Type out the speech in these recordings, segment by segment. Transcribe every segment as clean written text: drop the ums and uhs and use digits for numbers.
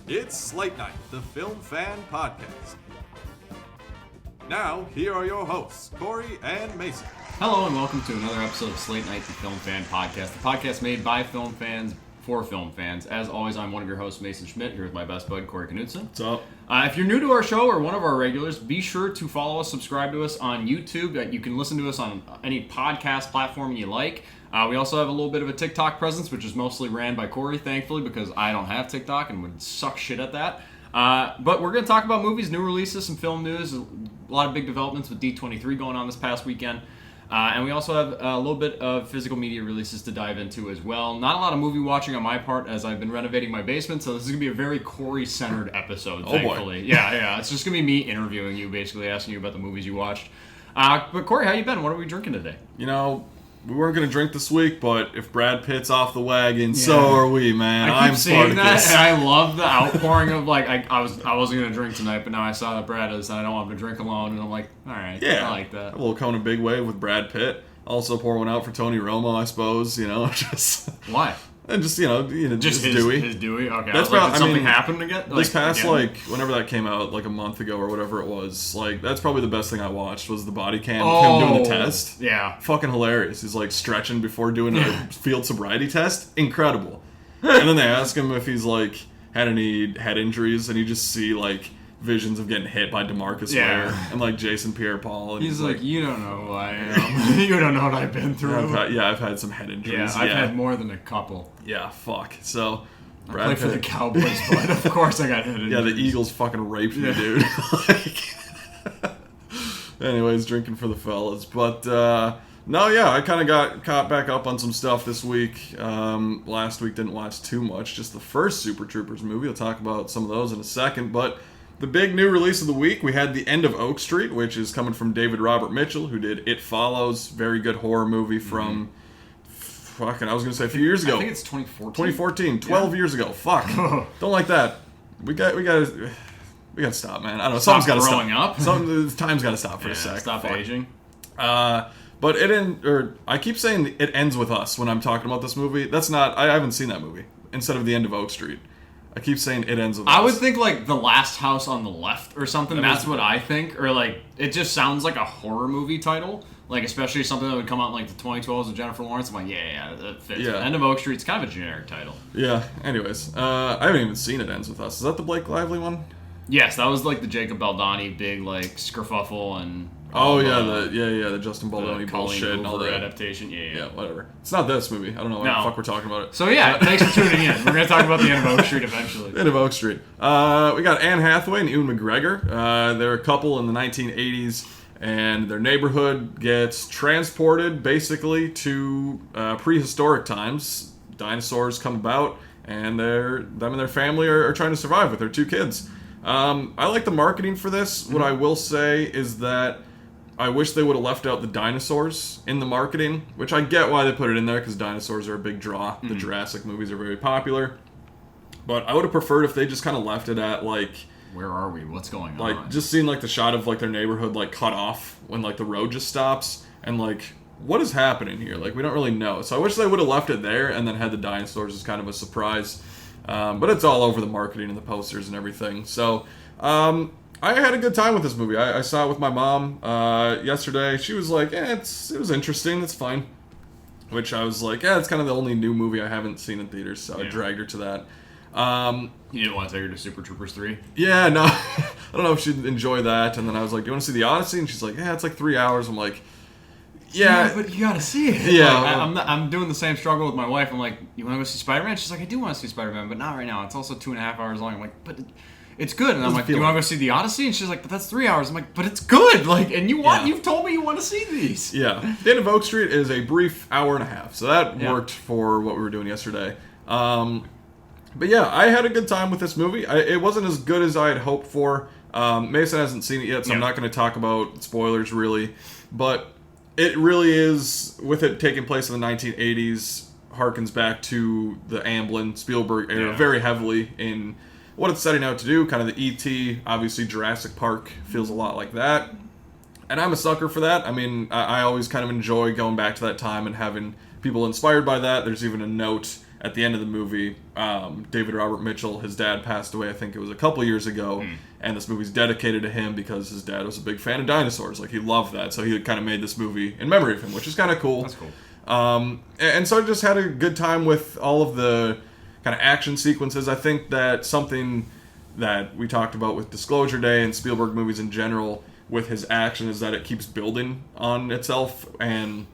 It's Slate Night, the Film Fan Podcast. Now, here are your hosts, Corey and Mason. Hello and welcome to another episode of Slate Night, the Film Fan Podcast, the podcast made by film fans for film fans. As always, I'm one of your hosts, Mason Schmidt, here with my best bud, Corey Knudsen. What's up? If you're new to our show or one of our regulars, be sure to follow us, subscribe to us on YouTube. You can listen to us on any podcast platform you like. We also have a little bit of a TikTok presence, which is mostly ran by Corey, thankfully, because I don't have TikTok and would suck shit at that. But we're going to talk about movies, new releases, some film news, a lot of big developments with D23 going on this past weekend. And we also have a little bit of physical media releases to dive into as well. Not a lot of movie watching on my part as I've been renovating my basement, so this is going to be a very Corey-centered episode, thankfully. Boy. Yeah. It's just going to be me interviewing you, basically asking you about the movies you watched. But Corey, how you been? What are we drinking today? You know, we weren't going to drink this week, but if Brad Pitt's off the wagon, so are we, man. I'm saying that, and I love the outpouring of, like, I wasn't going to drink tonight, but now I saw that Brad is, and I don't want him to drink alone, and I'm like, all right, I like that. A little Kona Big Wave with Brad Pitt. Also pour one out for Tony Romo, I suppose, just... Why? And just, just Dewey. His Dewey? Okay. That's did something happen again? This past, whenever that came out, like a month ago or whatever it was, that's probably the best thing I watched was the body cam of him doing the test. Yeah. Fucking hilarious. He's, stretching before doing a field sobriety test. Incredible. And then they ask him if he's, had any head injuries, and you just see, visions of getting hit by DeMarcus Ware and, Jason Pierre-Paul. And he's like, you don't know who I am. You don't know what I've been through. I've had some head injuries. Yeah, I've had more than a couple. Yeah, fuck. So... I played for the Cowboys, but of course I got hit. Yeah, the Eagles fucking raped me, dude. Anyways, drinking for the fellas. But, I kind of got caught back up on some stuff this week. Last week didn't watch too much. Just the first Super Troopers movie. I'll talk about some of those in a second. But the big new release of the week, we had The End of Oak Street, which is coming from David Robert Mitchell, who did It Follows. Very good horror movie from... Fucking, I was going to say a few years ago. I think it's 2014. 2014, 12 years ago. Fuck. Don't like that. We got to stop, man. I don't know. Something's got to stop. Growing up? Time's got to stop for a sec. Stop aging. But I keep saying it ends with us when I'm talking about this movie. That's not, I haven't seen that movie. Instead of The End of Oak Street. I keep saying it ends with us. I would think The Last House on the Left or something. That's what I think. Or it just sounds like a horror movie title. Especially something that would come out in the 2012s with Jennifer Lawrence. I'm like, that fits. Yeah. End of Oak Street's kind of a generic title. Yeah. Anyways, I haven't even seen It Ends With Us. Is that the Blake Lively one? Yes, that was the Jacob Baldoni big skerfuffle and. The Justin Baldoni bullshit and all that adaptation. Yeah, whatever. It's not this movie. I don't know why the fuck we're talking about it. So thanks for tuning in. We're gonna talk about The End of Oak Street eventually. The End of Oak Street. We got Anne Hathaway and Ewan McGregor. They're a couple in the 1980s. And their neighborhood gets transported, basically, to prehistoric times. Dinosaurs come about, and them and their family are trying to survive with their two kids. I like the marketing for this. What I will say is that I wish they would have left out the dinosaurs in the marketing, which I get why they put it in there, because dinosaurs are a big draw. The Jurassic movies are very popular. But I would have preferred if they just kind of left it at, where are we? What's going on? Just seeing, the shot of, their neighborhood, cut off when, the road just stops. And, what is happening here? We don't really know. So I wish they would have left it there and then had the dinosaurs as kind of a surprise. But it's all over the marketing and the posters and everything. So, I had a good time with this movie. I saw it with my mom yesterday. She was like, it was interesting. It's fine. Which I was like, it's kind of the only new movie I haven't seen in theaters. So I dragged her to that. You didn't want to take her to Super Troopers 3? Yeah, no. I don't know if she'd enjoy that. And then I was like, do you want to see The Odyssey? And she's like, it's 3 hours. I'm like, yeah. But you gotta see it. Yeah. I'm doing the same struggle with my wife. I'm like, you want to go see Spider-Man? She's like, I do want to see Spider-Man, but not right now. It's also 2.5 hours long. I'm like, but it's good. And I'm like, do you want to go see The Odyssey? And she's like, but that's 3 hours. I'm like, but it's good. And you've told me you want to see these. Yeah. The End of Oak Street is a brief hour and a half. So that worked for what we were doing yesterday. But I had a good time with this movie. It wasn't as good as I had hoped for. Mason hasn't seen it yet, so I'm not going to talk about spoilers, really. But it really is, with it taking place in the 1980s, harkens back to the Amblin, Spielberg era very heavily in what it's setting out to do. Kind of the E.T., obviously Jurassic Park feels a lot like that. And I'm a sucker for that. I mean, I always kind of enjoy going back to that time and having people inspired by that. There's even a note at the end of the movie, David Robert Mitchell, his dad passed away, I think it was a couple years ago, and this movie's dedicated to him because his dad was a big fan of dinosaurs. Like, he loved that, so he kind of made this movie in memory of him, which is kind of cool. That's cool. And so I just had a good time with all of the kind of action sequences. I think that something that we talked about with Disclosure Day and Spielberg movies in general with his action is that it keeps building on itself, and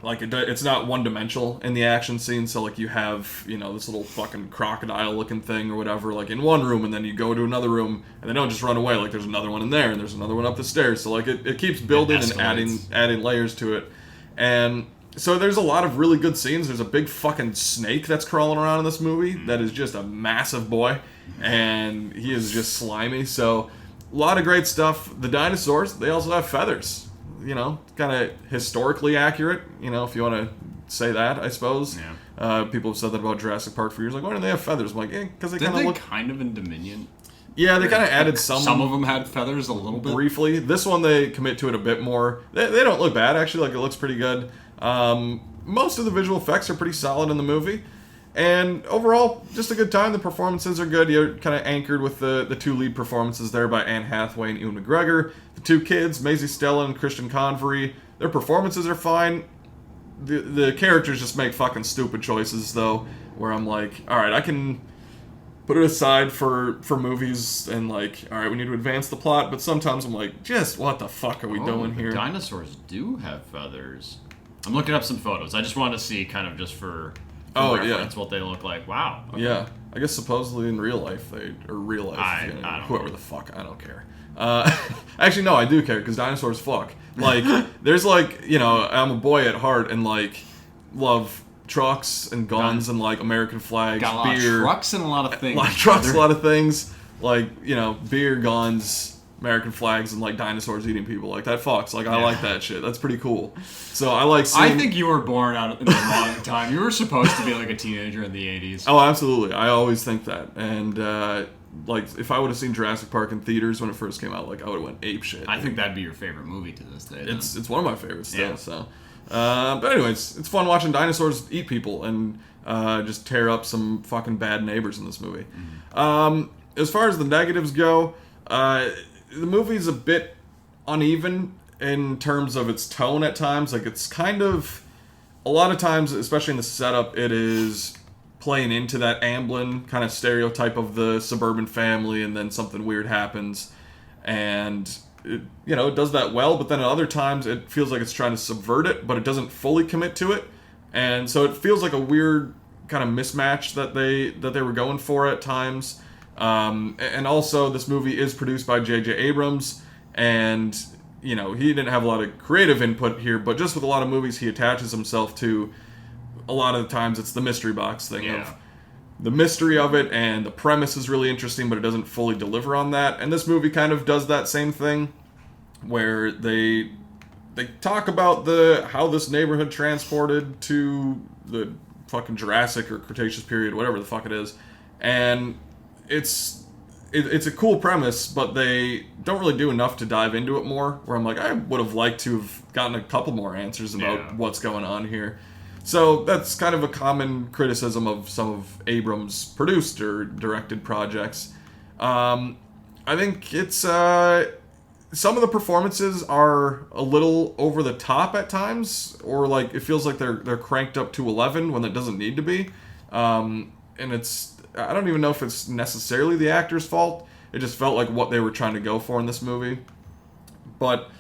like it's not one-dimensional in the action scene. So like you have, you know, this little fucking crocodile looking thing or whatever like in one room, and then you go to another room and they don't just run away. Like there's another one in there and there's another one up the stairs. So like it keeps building and adding layers to it. And so there's a lot of really good scenes. There's a big fucking snake that's crawling around in this movie that is just a massive boy, and he is just slimy. So a lot of great stuff. The dinosaurs, they also have feathers. You know, kind of historically accurate, you know, if you want to say that, I suppose. Yeah. People have said that about Jurassic Park for years. Like, why do they have feathers? I'm like, because they kind of look... kind of in Dominion? Yeah, they kind of added some... Some of them had feathers a little bit. Briefly. This one, they commit to it a bit more. They don't look bad, actually. Like, it looks pretty good. Most of the visual effects are pretty solid in the movie. And overall, just a good time. The performances are good. You're kind of anchored with the two lead performances there by Anne Hathaway and Ewan McGregor. The two kids, Maisie Stella and Christian Convery, their performances are fine. The characters just make fucking stupid choices, though, where I'm like, all right, I can put it aside for movies and like, all right, we need to advance the plot, but sometimes I'm like, just what the fuck are we doing here? Dinosaurs do have feathers. I'm looking up some photos. I just wanted to see kind of just for reference what they look like. Wow. Okay. Yeah. I guess supposedly in real life, I don't whoever know. the fuck, I don't care. Actually, no, I do care, because dinosaurs fuck. Like, there's like, you know, I'm a boy at heart and like, love trucks and guns and like American flags, Got a lot beer. of trucks and a lot of things. A lot of trucks, a lot of things. Like, you know, beer, guns, American flags, and like dinosaurs eating people. Like, that fucks. Like, I like that shit. That's pretty cool. So I like seeing... I think you were born out in the wrong time. You were supposed to be like a teenager in the 80s. Oh, absolutely. I always think that. And, like, if I would have seen Jurassic Park in theaters when it first came out, like, I would have went ape shit. I think that'd be your favorite movie to this day. Then. It's one of my favorites still, Yeah. so... but anyways, it's fun watching dinosaurs eat people and just tear up some fucking bad neighbors in this movie. As far as the negatives go, the movie's a bit uneven in terms of its tone at times. Like, it's kind of... A lot of times, especially in the setup, it is playing into that Amblin kind of stereotype of the suburban family, and then something weird happens. And... It does that well, but then at other times it feels like it's trying to subvert it, but it doesn't fully commit to it. And so it feels like a weird kind of mismatch that they were going for at times. And also, this movie is produced by J.J. Abrams, and he didn't have a lot of creative input here, but just with a lot of movies he attaches himself to, a lot of the times it's the mystery box thing of the mystery of it, and the premise is really interesting, but it doesn't fully deliver on that. And this movie kind of does that same thing, where they talk about how this neighborhood transported to the fucking Jurassic or Cretaceous period, whatever the fuck it is, and it's a cool premise, but they don't really do enough to dive into it more. Where I'm like, I would have liked to have gotten a couple more answers about what's going on here. So that's kind of a common criticism of some of Abrams' produced or directed projects. I think it's some of the performances are a little over the top at times, or like it feels like they're cranked up to 11 when it doesn't need to be. And I don't even know if it's necessarily the actor's fault. It just felt like what they were trying to go for in this movie. But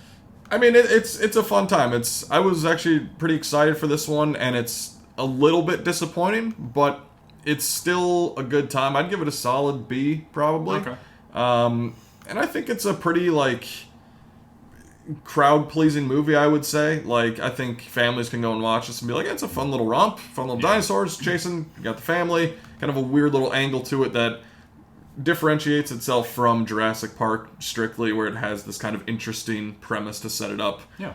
I mean, it's a fun time. I was actually pretty excited for this one, and it's a little bit disappointing, but it's still a good time. I'd give it a solid B, probably. Okay. And I think it's a pretty, like, crowd-pleasing movie, I would say. Like, I think families can go and watch this and be like, it's a fun little romp, fun little dinosaurs chasing, you got the family, kind of a weird little angle to it that differentiates itself from Jurassic Park strictly, where it has this kind of interesting premise to set it up. Yeah.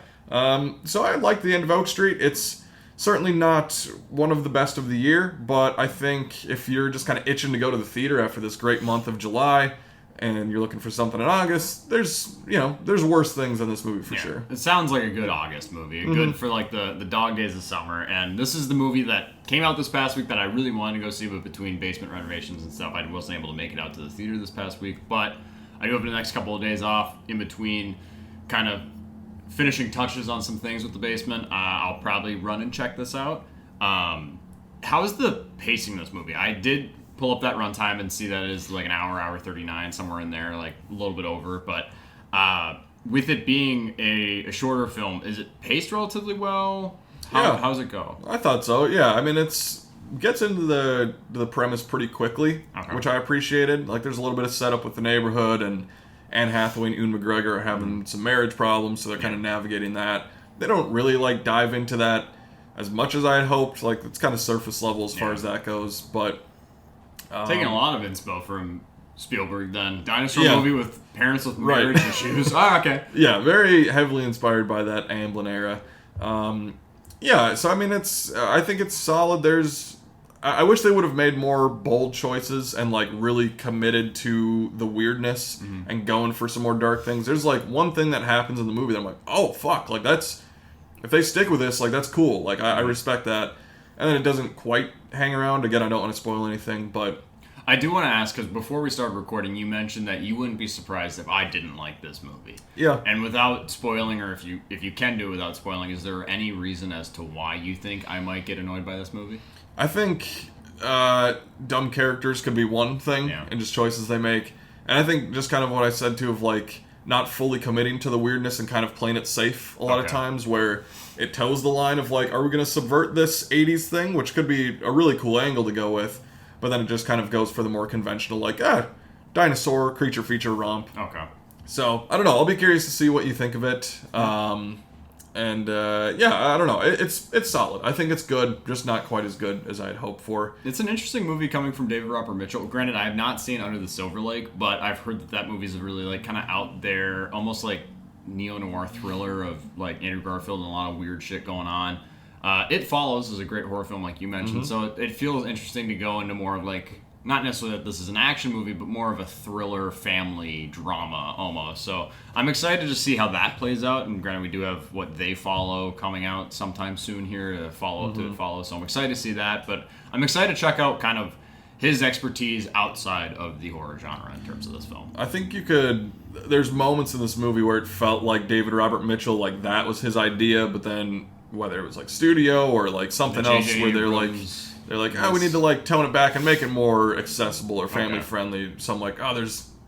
So I like The End of Oak Street. It's certainly not one of the best of the year, but I think if you're just kind of itching to go to the theater after this great month of July, and you're looking for something in August, there's worse things than this movie for sure. It sounds like a good August movie, good for like the dog days of summer. And this is the movie that came out this past week that I really wanted to go see, but between basement renovations and stuff, I wasn't able to make it out to the theater this past week. But I do have the next couple of days off in between, kind of finishing touches on some things with the basement. I'll probably run and check this out. How is the pacing of this movie? I did pull up that runtime and see that it is like an hour 39, somewhere in there, like a little bit over. But with it being a shorter film, is it paced relatively well? How's it go? I thought so. Yeah, I mean gets into the premise pretty quickly, which I appreciated. Like there's a little bit of setup with the neighborhood, and Anne Hathaway and Ewan McGregor are having some marriage problems, so they're kind of navigating that. They don't really like dive into that as much as I had hoped. Like it's kind of surface level as far as that goes, but taking a lot of inspo from Spielberg then. Dinosaur movie with parents with marriage issues. Oh, okay. Yeah, very heavily inspired by that Amblin era. So I mean I think it's solid. I wish they would have made more bold choices and like really committed to the weirdness and going for some more dark things. There's like one thing that happens in the movie that I'm like, oh fuck, like that's, if they stick with this, like that's cool. Like I respect that. And then it doesn't quite hang around. Again, I don't want to spoil anything, but I do want to ask, because before we started recording, you mentioned that you wouldn't be surprised if I didn't like this movie. Yeah. And without spoiling, or if you can do it without spoiling, is there any reason as to why you think I might get annoyed by this movie? I think dumb characters could be one thing, and just choices they make. And I think just kind of what I said too, of like not fully committing to the weirdness and kind of playing it safe a lot of times, where it toes the line of like, are we going to subvert this 80s thing, which could be a really cool angle to go with, but then it just kind of goes for the more conventional, like, dinosaur creature feature romp. Okay. So, I don't know. I'll be curious to see what you think of it. I don't know. It's solid. I think it's good, just not quite as good as I had hoped for. It's an interesting movie coming from David Robert Mitchell. Granted, I have not seen Under the Silver Lake, but I've heard that movie's a really like kind of out there, almost like neo-noir thriller of like Andrew Garfield and a lot of weird shit going on. It Follows is a great horror film, like you mentioned, so it feels interesting to go into more of like, not necessarily that this is an action movie, but more of a thriller family drama almost. So I'm excited to see how that plays out. And granted, we do have What They Follow coming out sometime soon here to follow up to It Follows. So I'm excited to see that. But I'm excited to check out kind of his expertise outside of the horror genre in terms of this film. I think there's moments in this movie where it felt like David Robert Mitchell, like that was his idea, but then whether it was like studio or like something else where they're like, we need to like tone it back and make it more accessible or family friendly. So I'm like,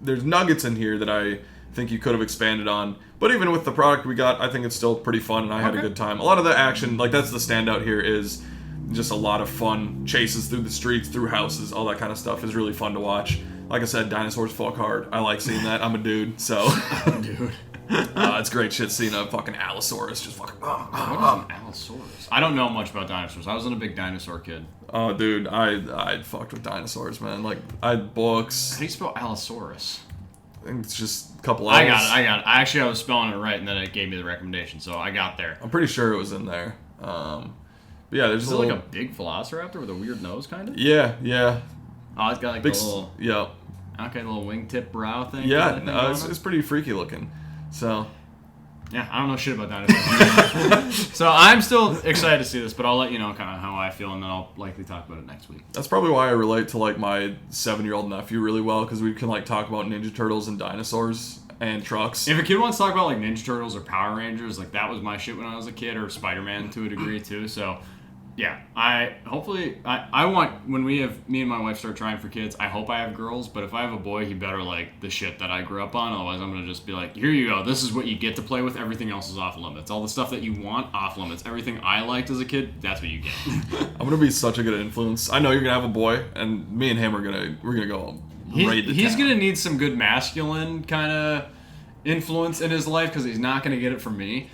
there's nuggets in here that I think you could have expanded on. But even with the product we got, I think it's still pretty fun, and I had a good time. A lot of the action, like that's the standout here, is just a lot of fun chases through the streets, through houses, all that kind of stuff is really fun to watch. Like I said, dinosaurs fuck hard. I like seeing that. I'm a dude, so Dude. It's great shit seeing a fucking Allosaurus just fucking. What is an Allosaurus? I don't know much about dinosaurs. I wasn't a big dinosaur kid. Oh, dude, I fucked with dinosaurs, man. Like, I had books. How do you spell Allosaurus? I think it's just a couple L's. I got it. I was spelling it right, and then it gave me the recommendation, so I got there. I'm pretty sure it was in there. But yeah, there's like a big velociraptor with a weird nose, kind of? Yeah. Oh, it's got like big, a little... Yeah. Okay, a little wingtip brow thing. Yeah, no, it's pretty freaky looking. So... Yeah, I don't know shit about dinosaurs. So I'm still excited to see this, but I'll let you know kind of how I feel, and then I'll likely talk about it next week. That's probably why I relate to like my 7-year-old nephew really well, because we can like talk about Ninja Turtles and dinosaurs and trucks. If a kid wants to talk about like Ninja Turtles or Power Rangers, like that was my shit when I was a kid, or Spider-Man to a degree too. So yeah, I want, when me and my wife start trying for kids, I hope I have girls, but if I have a boy, he better like the shit that I grew up on. Otherwise, I'm gonna just be like, here you go, this is what you get to play with. Everything else is off limits. All the stuff that you want, off limits. Everything I liked as a kid, that's what you get. I'm gonna be such a good influence. I know you're gonna have a boy, and me and him we're gonna go raid the He's town. gonna need some good masculine kind of influence in his life, because he's not gonna get it from me.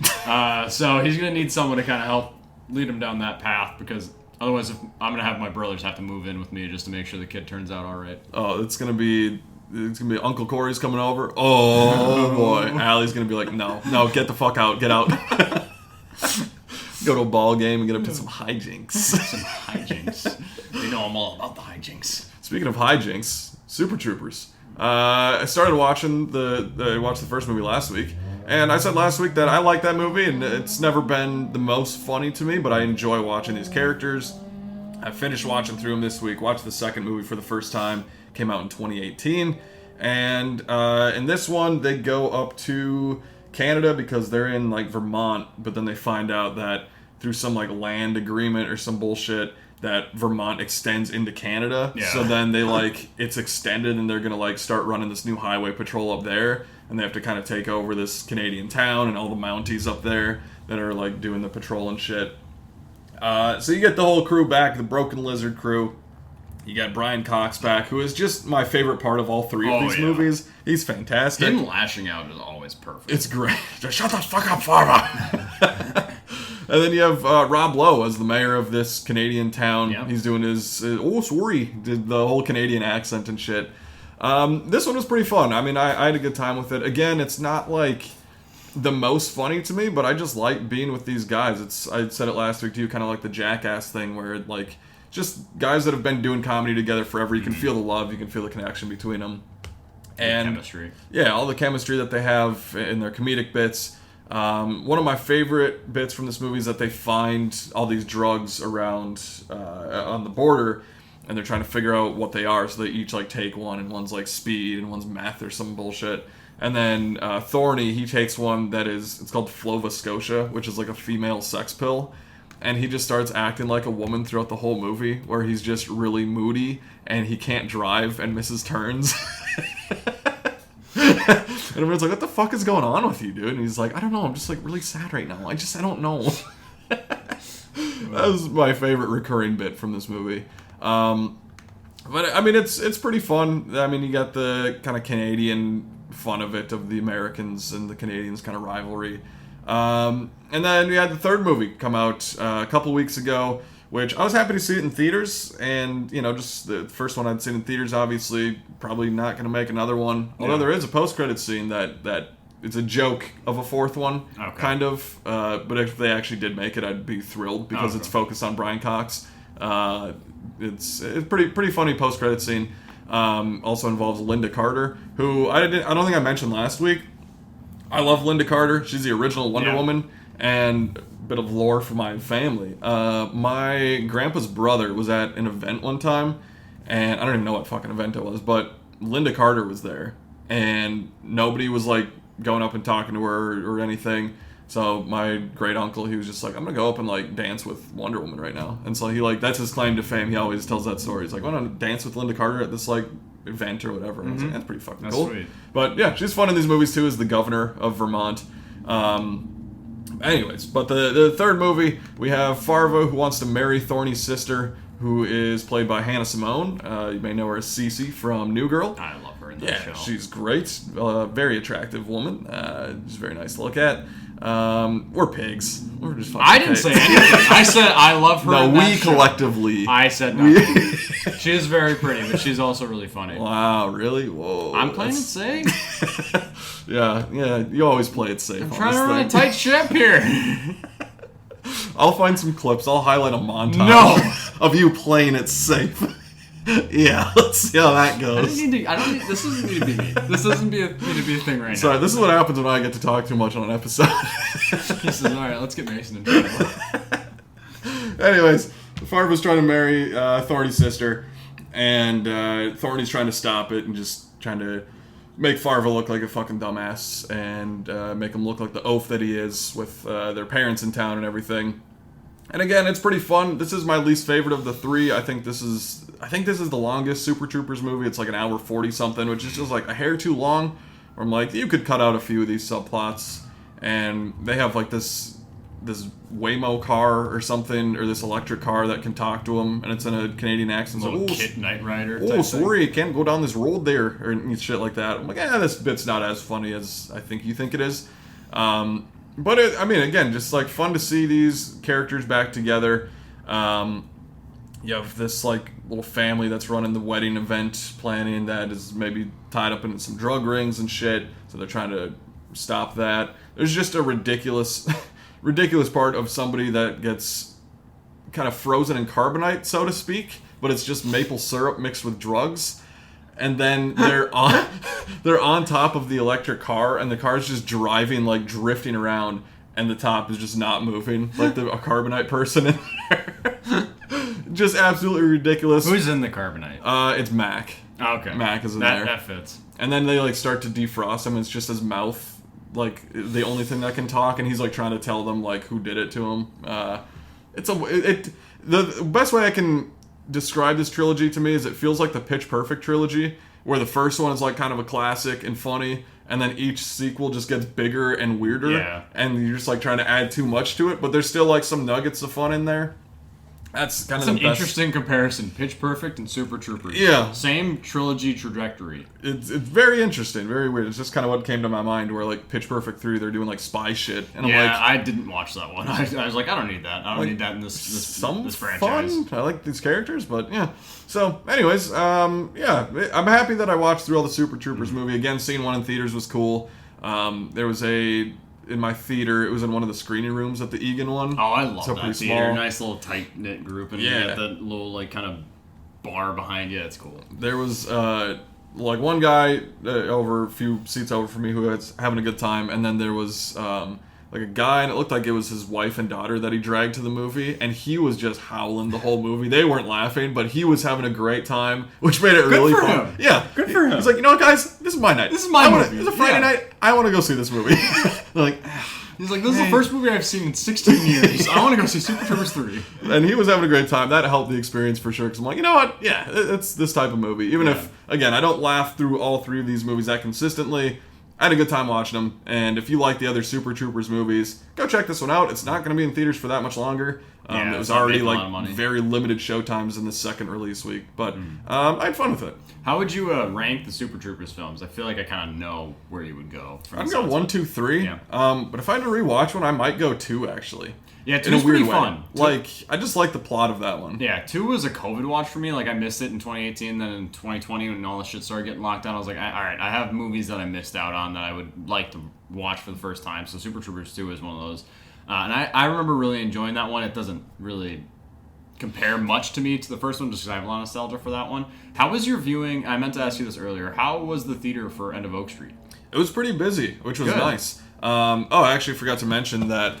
So he's gonna need someone to kind of help lead him down that path, because otherwise I'm gonna have my brothers have to move in with me just to make sure the kid turns out all right. Oh, it's gonna be Uncle Corey's coming over. Oh boy, Allie's gonna be like, no, get the fuck out, get out. Go to a ball game and get up to some hijinks. Some hijinks. They know I'm all about the hijinks. Speaking of hijinks, Super Troopers. I started watching I watched the first movie last week, and I said last week that I like that movie, and it's never been the most funny to me, but I enjoy watching these characters. I finished watching through them this week, watched the second movie for the first time, came out in 2018, and in this one, they go up to Canada because they're in, like, Vermont, but then they find out that through some, like, land agreement or some bullshit, that Vermont extends into Canada. Yeah. So then they, like, it's extended and they're gonna, like, start running this new highway patrol up there, and they have to kind of take over this Canadian town and all the Mounties up there that are, like, doing the patrol and shit. So you get the whole crew back, the Broken Lizard crew. You got Brian Cox back, who is just my favorite part of all three of these movies. He's fantastic. Him lashing out is always perfect. It's great. Just shut the fuck up, Farva! And then you have Rob Lowe as the mayor of this Canadian town. Yep. He's doing his, did the whole Canadian accent and shit. This one was pretty fun. I mean, I had a good time with it. Again, it's not, like, the most funny to me, but I just like being with these guys. I said it last week to you, kind of like the Jackass thing, where, like, just guys that have been doing comedy together forever. You can feel the love, you can feel the connection between them. And chemistry. Yeah, all the chemistry that they have in their comedic bits. One of my favorite bits from this movie is that they find all these drugs around on the border, and they're trying to figure out what they are, so they each, like, take one, and one's, like, speed, and one's meth or some bullshit. And then Thorny, he takes one that it's called Flova Scotia, which is like a female sex pill. And he just starts acting like a woman throughout the whole movie, where he's just really moody, and he can't drive and misses turns. And everyone's like, what the fuck is going on with you, dude? And he's like, I don't know, I'm just, like, really sad right now. I don't know. That was my favorite recurring bit from this movie. But, I mean, it's pretty fun. I mean, you got the kind of Canadian fun of it, of the Americans and the Canadians kind of rivalry. And then we had the third movie come out a couple weeks ago, which I was happy to see it in theaters, and, you know, just the first one I'd seen in theaters, obviously, probably not going to make another one. Although there is a post-credit scene that it's a joke of a fourth one, kind of. But if they actually did make it, I'd be thrilled, because it's focused on Brian Cox. It's a pretty funny post-credit scene. Also involves Linda Carter, who I don't think I mentioned last week. I love Linda Carter. She's the original Wonder Woman, and a bit of lore for my family. My grandpa's brother was at an event one time, and I don't even know what fucking event it was, but Linda Carter was there, and nobody was, like, going up and talking to her or anything. So my great uncle, he was just like, I'm gonna go up and, like, dance with Wonder Woman right now. And so he, like, that's his claim to fame. He always tells that story. He's like, I want to dance with Linda Carter at this, like, event or whatever. And I was like, that's pretty fucking cool. Sweet. But yeah, she's fun in these movies too, as the governor of Vermont. Anyways, but the third movie, we have Farva, who wants to marry Thorny's sister, who is played by Hannah Simone. You may know her as Cece from New Girl. I love her in that show. Yeah, she's great. Very attractive woman. She's very nice to look at. We're pigs. We're just fucking I didn't pigs. say anything. I said I love her. No, in that we show. collectively. I said nothing. She is very pretty, but she's also really funny. Wow, really? Whoa. I'm playing it safe. Yeah, you always play it safe. I'm trying to run a tight ship here. I'll find some clips. I'll highlight a montage of you playing it safe. Yeah, let's see how that goes. This doesn't need to be me. This doesn't need to be a thing right now. Sorry, this is what happens when I get to talk too much on an episode. He says, alright, let's get Mason in trouble. Anyways, Farva's trying to marry Thorny's sister, and Thorny's trying to stop it and just trying to make Farva look like a fucking dumbass and make him look like the oaf that he is with their parents in town and everything. And again, it's pretty fun. This is my least favorite of the three. I think this is the longest Super Troopers movie. It's like an hour 40 something, which is just like a hair too long. Where I'm like, you could cut out a few of these subplots. And they have like this Waymo car or something, or this electric car that can talk to them, and it's in a Canadian accent. Little Like, Kit Knight Rider. Oh, sorry, you can't go down this road there, or shit like that. I'm like, this bit's not as funny as I think you think it is. But again, just like fun to see these characters back together. You have this like little family that's running the wedding event planning that is maybe tied up in some drug rings and shit, so they're trying to stop that. There's just a ridiculous part of somebody that gets kind of frozen in carbonite, so to speak, but it's just maple syrup mixed with drugs. and then they're on they're on top of the electric car, and the car's just driving, like drifting around, and the top is just not moving, like a carbonite person in there. Just absolutely ridiculous. Who's in the carbonite? It's Mac. Oh, okay. Mac is in there. That fits. And then they like start to defrost him. It's just his mouth, like the only thing that can talk, and he's like trying to tell them like who did it to him. The best way I can describe this trilogy to me is it feels like the Pitch Perfect trilogy, where the first one is like kind of a classic and funny, and then each sequel just gets bigger and weirder, and you're just like trying to add too much to it, but there's still like some nuggets of fun in there. That's kind of the best. Interesting comparison. Pitch Perfect and Super Troopers. Yeah. Same trilogy trajectory. It's very interesting, very weird. It's just kind of what came to my mind, where like Pitch Perfect 3, they're doing like spy shit, and I'm like, I didn't watch that one. I was like, I don't need that. I don't need that in this franchise. Fun. I like these characters, but yeah. So, anyways, I'm happy that I watched through all the Super Troopers movie. Again, seeing one in theaters was cool. There was in my theater, it was in one of the screening rooms at the Egan one. Oh, I love that pretty theater. Small. Nice little tight-knit group, and you got the little, like, kind of bar behind you. It's cool. There was, like, one guy over a few seats over from me who was having a good time, and then there was, like, a guy, and it looked like it was his wife and daughter that he dragged to the movie, and he was just howling the whole movie. They weren't laughing, but he was having a great time, which made it really fun. Him. Yeah. Good for him. He's like, you know what, guys? This is my night. This is my movie. It's a Friday night. I want to go see this movie. They're like... He's like, this is the first movie I've seen in 16 years. I want to go see Super Troopers 3. And he was having a great time. That helped the experience for sure. Because I'm like, you know what? Yeah, it's this type of movie. Even if, again, I don't laugh through all three of these movies that consistently, I had a good time watching them. And if you like the other Super Troopers movies, go check this one out. It's not going to be in theaters for that much longer. It was already like very limited showtimes in the second release week. But I had fun with it. How would you rank the Super Troopers films? I feel like I kind of know where you would go. I'd go 1, 2, 3. Yeah. But if I had to rewatch one, I might go 2 actually. Yeah, 2 is pretty fun. Like, I just like the plot of that one. Yeah, 2 was a COVID watch for me. Like, I missed it in 2018, then in 2020 when all this shit started getting locked down, I was like, all right, I have movies that I missed out on that I would like to watch for the first time. So Super Troopers 2 is one of those. And I remember really enjoying that one. It doesn't really compare much to me to the first one, just because I have a lot of nostalgia for that one. How was your viewing? I meant to ask you this earlier. How was the theater for End of Oak Street? It was pretty busy, which was Good. nice. I actually forgot to mention that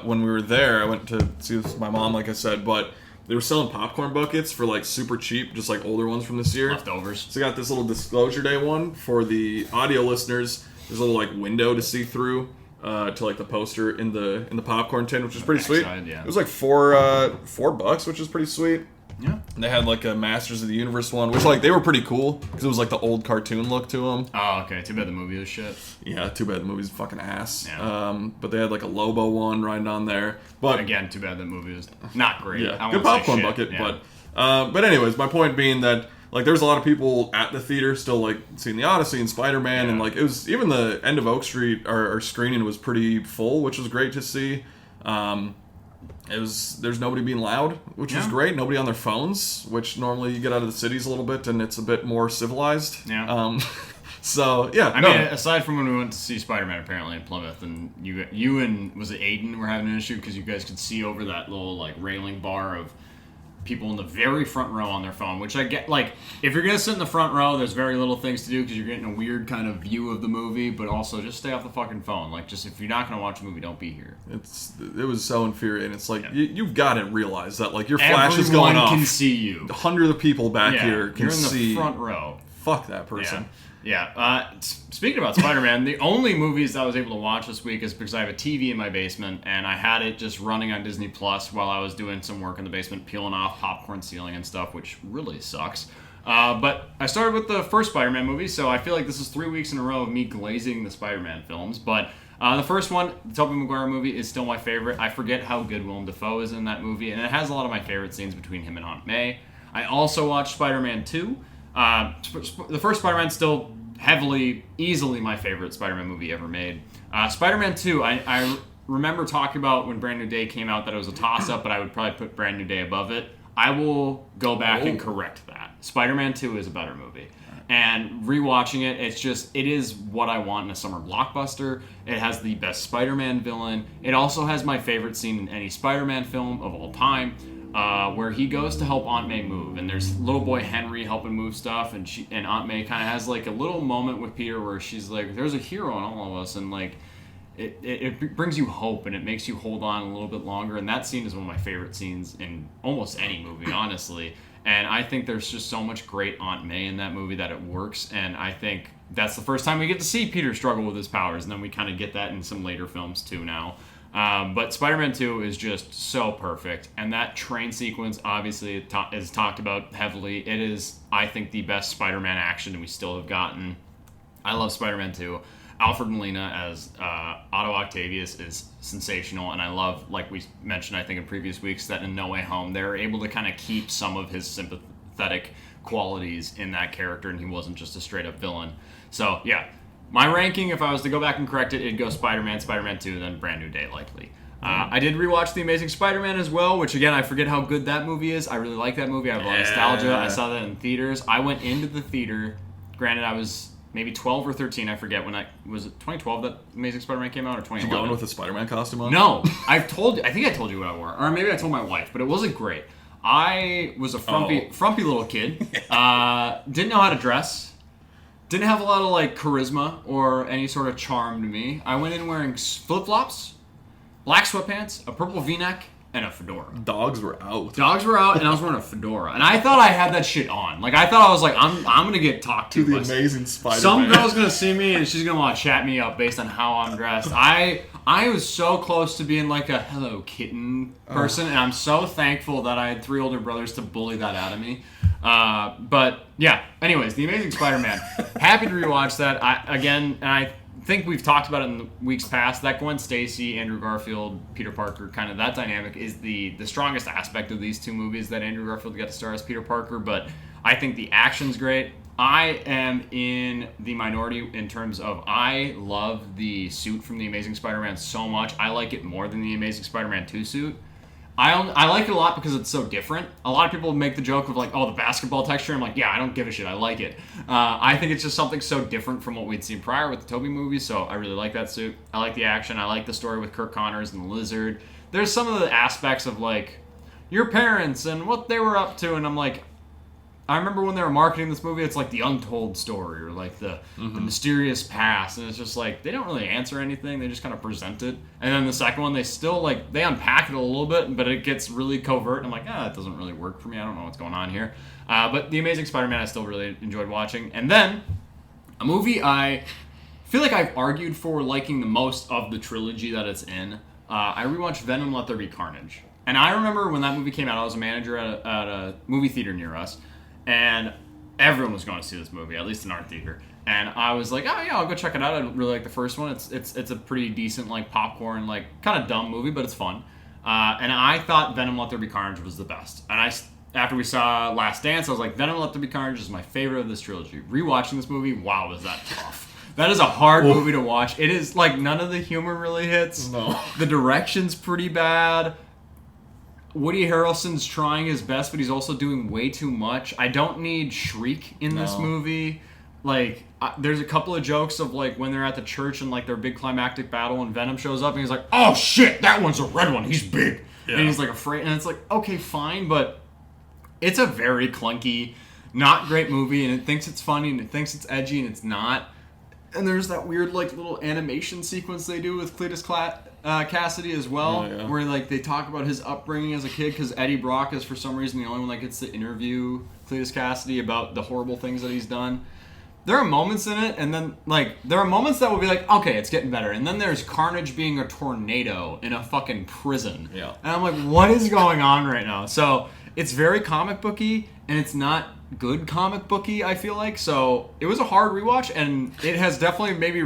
when we were there, I went to see this with my mom, like I said, but they were selling popcorn buckets for like super cheap, just like older ones from this year. Leftovers. So I got this little Disclosure Day one for the audio listeners. There's a little like window to see through to like the poster in the popcorn tin, which is pretty sweet. Yeah. It was like $4, which is pretty sweet. Yeah. And they had like a Masters of the Universe one, which like they were pretty cool because it was like the old cartoon look to them. Oh, okay. Too bad the movie was shit. Yeah, too bad the movie's fucking ass. Yeah. But they had like a Lobo one right on there. But again, too bad the movie was not great. Yeah, good popcorn bucket. Yeah. But anyways, my point being that like there's a lot of people at the theater still like seeing the Odyssey and Spider-Man, and like it was even the End of Oak Street our screening was pretty full, which was great to see. There's nobody being loud, which was great. Nobody on their phones, which normally you get out of the cities a little bit and it's a bit more civilized. Yeah. So yeah. I mean, aside from when we went to see Spider-Man apparently in Plymouth, and you and was it Aiden were having an issue because you guys could see over that little like railing bar of people in the very front row on their phone, which I get. Like, if you're gonna sit in the front row, there's very little things to do because you're getting a weird kind of view of the movie. But also, just stay off the fucking phone. Like, just if you're not gonna watch a movie, don't be here. It was so infuriating. It's like you've got to realize that like your flash is going off. Everyone can see you. Hundreds of people back here can see. You're in the front row. Fuck that person. Yeah. Speaking about Spider-Man, the only movies that I was able to watch this week is because I have a TV in my basement, and I had it just running on Disney Plus while I was doing some work in the basement, peeling off popcorn ceiling and stuff, which really sucks. But I started with the first Spider-Man movie, so I feel like this is 3 weeks in a row of me glazing the Spider-Man films. But the first one, the Tobey Maguire movie, is still my favorite. I forget how good Willem Dafoe is in that movie, and it has a lot of my favorite scenes between him and Aunt May. I also watched Spider-Man 2. The first Spider-Man still easily my favorite Spider-Man movie ever made. Spider-Man 2, I remember talking about when Brand New Day came out that it was a toss-up, but I would probably put Brand New Day above it. I will go back and correct that. Spider-Man 2 is a better movie. And rewatching it, it is what I want in a summer blockbuster. It has the best Spider-Man villain. It also has my favorite scene in any Spider-Man film of all time. where he goes to help Aunt May move, and there's little boy Henry helping move stuff, and Aunt May kind of has like a little moment with Peter where she's like, "There's a hero in all of us," and like it brings you hope and it makes you hold on a little bit longer. And that scene is one of my favorite scenes in almost any movie, honestly. And I think there's just so much great Aunt May in that movie that it works. And I think that's the first time we get to see Peter struggle with his powers, and then we kind of get that in some later films too now. But Spider-Man 2 is just so perfect. And that train sequence, obviously, is talked about heavily. It is, I think, the best Spider-Man action we still have gotten. I love Spider-Man 2. Alfred Molina as Otto Octavius is sensational. And I love, like we mentioned, I think, in previous weeks, that in No Way Home, they're able to kind of keep some of his sympathetic qualities in that character, and he wasn't just a straight-up villain. So, yeah. My ranking, if I was to go back and correct it, it'd go Spider-Man, Spider-Man 2, then Brand New Day, likely. I did rewatch The Amazing Spider-Man as well, which, again, I forget how good that movie is. I really like that movie. I have a lot of nostalgia. I saw that in theaters. I went into the theater. Granted, I was maybe 12 or 13, I forget. Was it 2012 that Amazing Spider-Man came out, or 2011? Did you go in with a Spider-Man costume on? No. I think I told you what I wore. Or maybe I told my wife, but it wasn't great. I was a frumpy little kid. Didn't know how to dress. Didn't have a lot of like charisma or any sort of charm to me. I went in wearing flip-flops, black sweatpants, a purple V-neck, and a fedora. Dogs were out, and I was wearing a fedora. And I thought I had that shit on. Like, I thought I was like, I'm gonna get talked to. The Amazing Spider-Man. Some girl's gonna see me and she's gonna want to chat me up based on how I'm dressed. I was so close to being like a Hello Kitten person, and I'm so thankful that I had 3 older brothers to bully that out of me. But yeah, anyways, The Amazing Spider-Man. Happy to rewatch that. I think we've talked about it in the weeks past. That Gwen Stacy, Andrew Garfield, Peter Parker, kind of that dynamic is the strongest aspect of these two movies, that Andrew Garfield got to star as Peter Parker. But I think the action's great. I am in the minority in terms of I love the suit from The Amazing Spider-Man so much. I like it more than the Amazing Spider-Man 2 suit. I like it a lot because it's so different. A lot of people make the joke of like, oh, the basketball texture. I'm like, yeah, I don't give a shit. I like it. I think it's just something so different from what we'd seen prior with the Tobey movies, so I really like that suit. I like the action. I like the story with Kirk Connors and the Lizard. There's some of the aspects of like your parents and what they were up to, and I'm like, I remember when they were marketing this movie, it's like the untold story or like the mysterious past, and it's just like they don't really answer anything. They just kind of present it. And then the second one, they still like they unpack it a little bit, but it gets really covert. And I'm like, it doesn't really work for me. I don't know what's going on here. But The Amazing Spider-Man, I still really enjoyed watching. And then a movie I feel like I've argued for liking the most of the trilogy that it's in. I rewatched Venom: Let There Be Carnage, and I remember when that movie came out, I was a manager at a movie theater near us. And everyone was going to see this movie, at least in our theater. And I was like, oh yeah, I'll go check it out. I really like the first one. It's a pretty decent, like, popcorn, like, kind of dumb movie, but it's fun. And I thought Venom: Let There Be Carnage was the best. And after we saw Last Dance, I was like, Venom: Let There Be Carnage is my favorite of this trilogy. Rewatching this movie, wow, was that tough. That is a hard movie to watch. It is, like, none of the humor really hits. No. The direction's pretty bad. Woody Harrelson's trying his best, but he's also doing way too much. I don't need Shriek in this movie. Like, there's a couple of jokes of, like, when they're at the church and, like, their big climactic battle and Venom shows up and he's like, oh, shit, that one's a red one. He's big. Yeah. And he's, like, afraid. And it's like, okay, fine, but it's a very clunky, not great movie, and it thinks it's funny and it thinks it's edgy and it's not. And there's that weird, like, little animation sequence they do with Cletus Cassidy as well, where, like, they talk about his upbringing as a kid, because Eddie Brock is, for some reason, the only one that gets to interview Cletus Cassidy about the horrible things that he's done. There are moments in it, and then, like, there are moments that will be like, okay, it's getting better. And then there's Carnage being a tornado in a fucking prison. Yeah. And I'm like, what is going on right now? So, it's very comic booky, and it's not good comic booky, I feel like. So it was a hard rewatch, and it has definitely maybe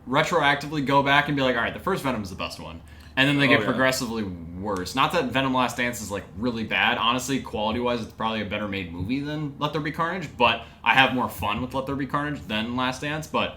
retroactively go back and be like, all right, the first Venom is the best one, and then they get progressively worse. Not that Venom: Last Dance is like really bad. Honestly, quality wise, it's probably a better made movie than Let There Be Carnage, but I have more fun with Let There Be Carnage than Last Dance. But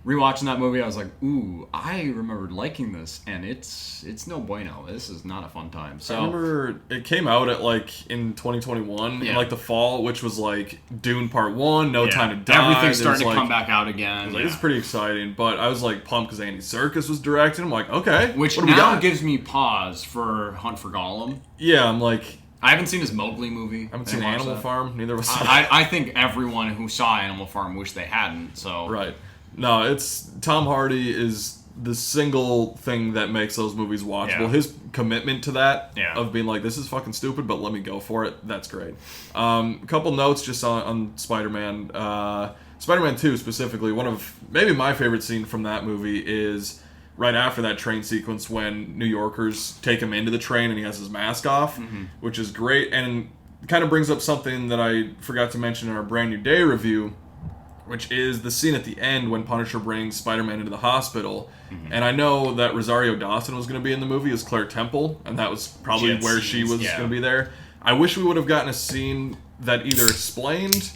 rewatching that movie, I was like, ooh, I remembered liking this, and it's no bueno. This is not a fun time. So I remember it came out at like in 2021 in like the fall, which was like Dune Part 1, No Time to Die. Everything's starting to come back out again. Like, it's pretty exciting, but I was like pumped because Andy Serkis was directing. I'm like, okay, which what do we now got? Gives me pause for Hunt for Gollum. Yeah, I'm like, I haven't seen his Mowgli movie. I haven't seen Animal Farm. Neither of us. I think everyone who saw Animal Farm wished they hadn't. So Right. No, it's Tom Hardy is the single thing that makes those movies watchable. Yeah. His commitment to that Yeah. of being like, this is fucking stupid, but let me go for it. That's great. A couple notes just on Spider-Man. Spider-Man 2 specifically, one of maybe my favorite scene from that movie is right after that train sequence when New Yorkers take him into the train and he has his mask off, which is great. And kind of brings up something that I forgot to mention in our Brand New Day review, which is the scene at the end when Punisher brings Spider-Man into the hospital. And I know that Rosario Dawson was going to be in the movie as Claire Temple, and that was probably where she was going to be there. I wish we would have gotten a scene that either explained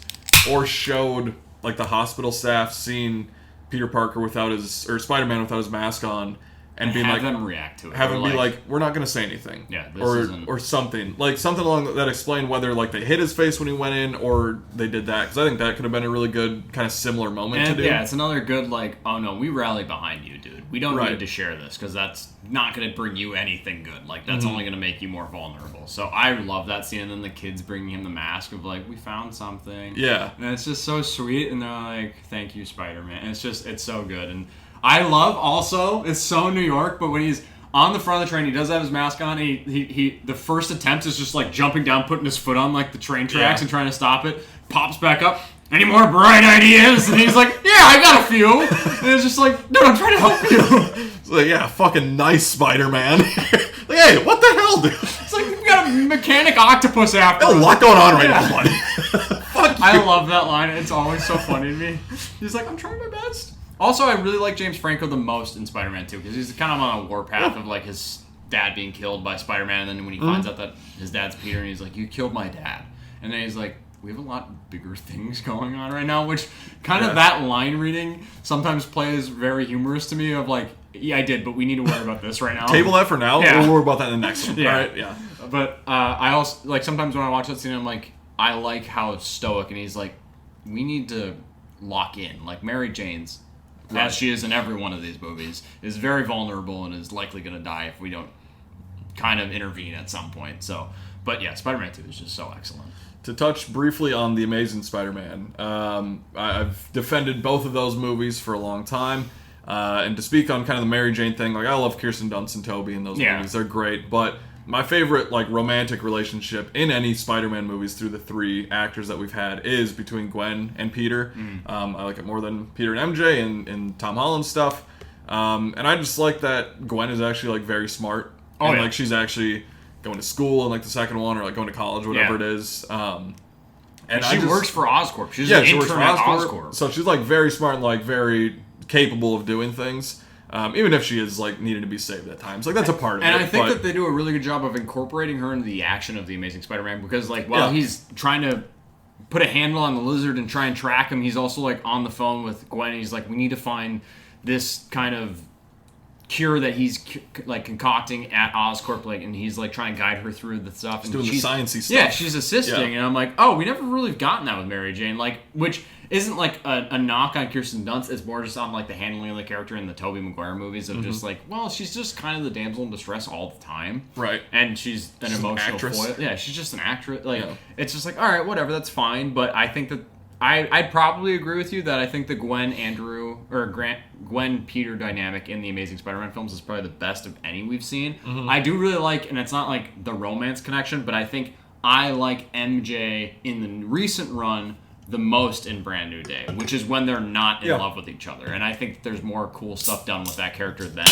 or showed like the hospital staff seeing Peter Parker without his, or Spider-Man without his mask on, and being have like, them react to it. have him be like, we're not going to say anything. Yeah, this or isn't... or something like something along that explained whether like they hit his face when he went in or they did that, because I think that could have been a really good kind of similar moment to do. Yeah, it's another good like, oh no, we rally behind you, dude. We don't Right. need to share this because that's not going to bring you anything good. Like that's only going to make you more vulnerable. So I love that scene, and then the kids bringing him the mask of like, we found something. Yeah. And it's just so sweet, and they're like, thank you, Spider-Man. And it's so good. And I love also, it's so New York, but when he's on the front of the train, he does have his mask on, and he the first attempt is just like jumping down, putting his foot on like the train tracks and trying to stop it, pops back up. Any more bright ideas? And he's like, yeah, I got a few. And it's just like, dude, I'm trying to help you. It's like, yeah, fucking nice Spider-Man. Like, hey, what the hell, dude? It's like, we've got a mechanic octopus after There's a us. lot going on right now, buddy. Fuck you. I love that line. It's always so funny to me. He's like, I'm trying my best. Also, I really like James Franco the most in Spider-Man 2 because he's kind of on a warpath of like his dad being killed by Spider-Man, and then when he finds out that his dad's Peter, and he's like, you killed my dad. And then he's like, we have a lot bigger things going on right now, which kind of that line reading sometimes plays very humorous to me of like, yeah, I did, but we need to worry about this right now. Table that for now. Yeah. We'll worry about that in the next one. Yeah. All right, yeah. But I also, like, sometimes when I watch that scene, I'm like, I like how stoic, and he's like, we need to lock in. Like, Mary Jane's, as she is in every one of these movies, is very vulnerable and is likely going to die if we don't kind of intervene at some point. So, but yeah, Spider-Man 2 is just so excellent. To touch briefly on The Amazing Spider-Man, I've defended both of those movies for a long time. And to speak on kind of the Mary Jane thing, like I love Kirsten Dunst and Tobey in those movies. They're great. But my favorite like romantic relationship in any Spider-Man movies through the three actors that we've had is between Gwen and Peter. I like it more than Peter and MJ and Tom Holland stuff. And I just like that Gwen is actually like very smart. And like she's actually going to school in like the second one, or like going to college, whatever it is. And she works for Oscorp. She's an intern at Oscorp. So she's like very smart and like very capable of doing things. Even if she is like needing to be saved at times, like that's a part of it. And I think that they do a really good job of incorporating her into the action of the Amazing Spider-Man, because like while he's trying to put a handle on the lizard and try and track him, he's also like on the phone with Gwen, and he's like, we need to find this kind of cure that he's like concocting at Oscorp, like, and he's like trying to guide her through the stuff. She's doing the sciencey stuff. Yeah, she's assisting, and I'm like, oh, we never really gotten that with Mary Jane, like, which isn't like a knock on Kirsten Dunst. It's more just on like the handling of the character in the Tobey Maguire movies of just like, well, she's just kind of the damsel in distress all the time, right? And she's an emotional foil. Yeah, she's just an actress. Like, it's just like, all right, whatever, that's fine. But I think that I'd probably agree with you that I think the Gwen Peter dynamic in the Amazing Spider-Man films is probably the best of any we've seen. I do really like, and it's not like the romance connection, but I think I like MJ in the recent run the most in Brand New Day, which is when they're not in love with each other. And I think there's more cool stuff done with that character then.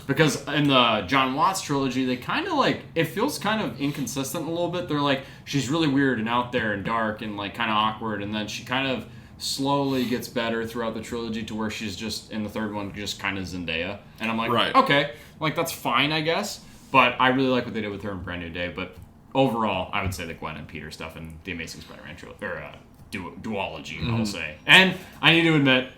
Because in the John Watts trilogy, they kind of like, it feels kind of inconsistent a little bit. They're like, she's really weird and out there and dark and like kind of awkward. And then she kind of slowly gets better throughout the trilogy to where she's just, in the third one, just kind of Zendaya. And I'm like, okay, like that's fine, I guess. But I really like what they did with her in Brand New Day. But overall, I would say the Gwen and Peter stuff in the Amazing Spider-Man trilogy, or duology, I'll say. And I need to admit,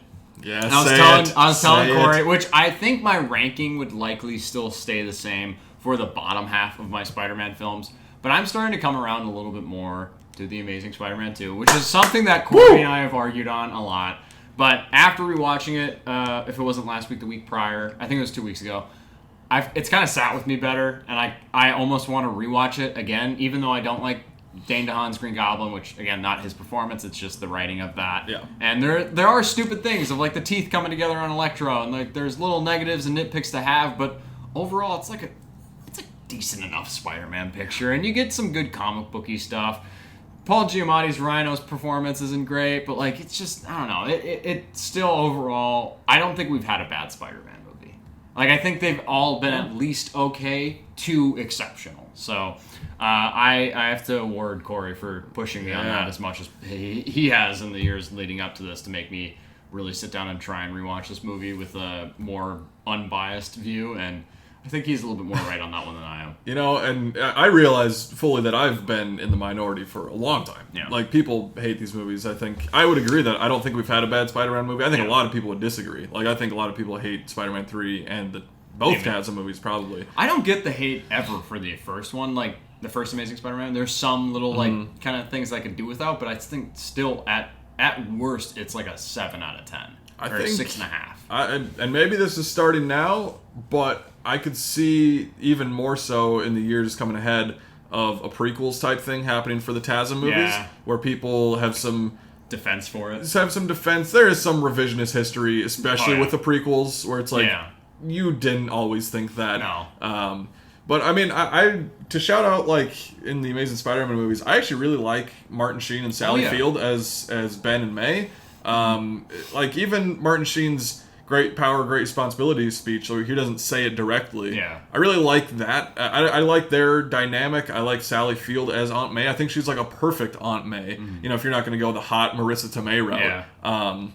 I was telling Corey, which I think my ranking would likely still stay the same for the bottom half of my Spider-Man films, but I'm starting to come around a little bit more to The Amazing Spider-Man 2, which is something that Corey and I have argued on a lot. But after rewatching it, if it wasn't last week, the week prior, I think it was 2 weeks ago, it's kind of sat with me better, and I almost want to rewatch it again, even though I don't like Dane DeHaan's Green Goblin, which again, not his performance, it's just the writing of that. Yeah. And there are stupid things of like the teeth coming together on Electro, and like there's little negatives and nitpicks to have, but overall it's a decent enough Spider-Man picture, and you get some good comic booky stuff. Paul Giamatti's Rhino's performance isn't great, but like it's just, I don't know, it still overall, I don't think we've had a bad Spider-Man movie. Like I think they've all been at least okay to exceptional. So I have to award Corey for pushing me on that as much as he has in the years leading up to this to make me really sit down and try and rewatch this movie with a more unbiased view, and I think he's a little bit more right on that one than I am. You know, and I realize fully that I've been in the minority for a long time. Yeah. Like, people hate these movies. I think I would agree that I don't think we've had a bad Spider-Man movie. I think a lot of people would disagree. Like, I think a lot of people hate Spider-Man 3 and both Chasm movies, probably. I don't get the hate ever for the first one, like the first Amazing Spider-Man. There's some little, like, kind of things I could do without, but I think still, at worst, it's like a 7 out of 10. I or think 6.5. And maybe this is starting now, but I could see even more so in the years coming ahead of a prequels type thing happening for the TASM movies, where people have some defense for it. Have some defense. There is some revisionist history, especially with the prequels, where it's like you didn't always think that. No. But I mean, I to shout out, like in the Amazing Spider-Man movies, I actually really like Martin Sheen and Sally Field as Ben and May. Like even Martin Sheen's great power, great responsibility speech, so he doesn't say it directly. Yeah. I really like that. I like their dynamic. I like Sally Field as Aunt May. I think she's like a perfect Aunt May. You know, if you're not going to go the hot Marissa Tomei route. Yeah.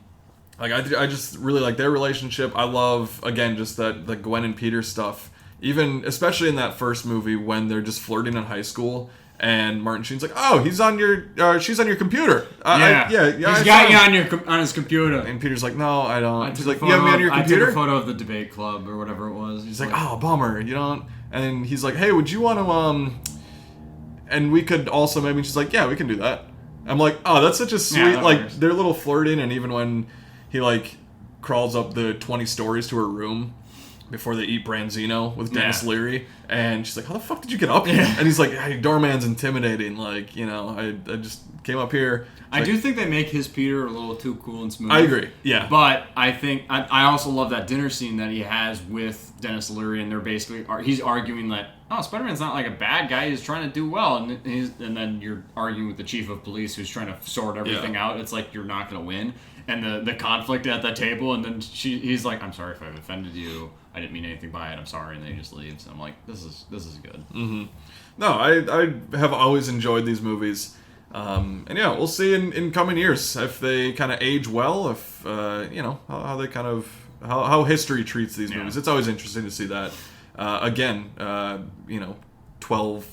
Like I just really like their relationship. I love, again, just the Gwen and Peter stuff. Even, especially in that first movie when they're just flirting in high school. And Martin Sheen's like, "Oh, she's on your computer." He's got you on his computer. And Peter's like, "No, I don't." He's like, "You have me on your computer?" I took a photo of the debate club or whatever it was. He's like, "Oh, bummer, you don't." And he's like, "Hey, would you want to and we could also maybe." She's like, "Yeah, we can do that." I'm like, "Oh, that's such a sweet works. They're a little flirting." And even when he like crawls up the 20 stories to her room before they eat Branzino with Dennis Leary, and she's like, "How the fuck did you get up here?" And he's like, "Hey, doorman's intimidating. Like, you know, I just came up here." I do think they make his Peter a little too cool and smooth. I agree. Yeah, but I think I also love that dinner scene that he has with Dennis Leary, and they're basically he's arguing that Spider-Man's not like a bad guy; he's trying to do well, and then you're arguing with the chief of police who's trying to sort everything out. It's like you're not going to win, and the conflict at the table, and then he's like, "I'm sorry if I've offended you. I didn't mean anything by it. I'm sorry," and then he just leaves. I'm like, this is good. Mm-hmm. No, I have always enjoyed these movies, and yeah, we'll see in coming years if they kind of age well, if you know how they kind of how history treats these movies. It's always interesting to see that. Again, you know, 12,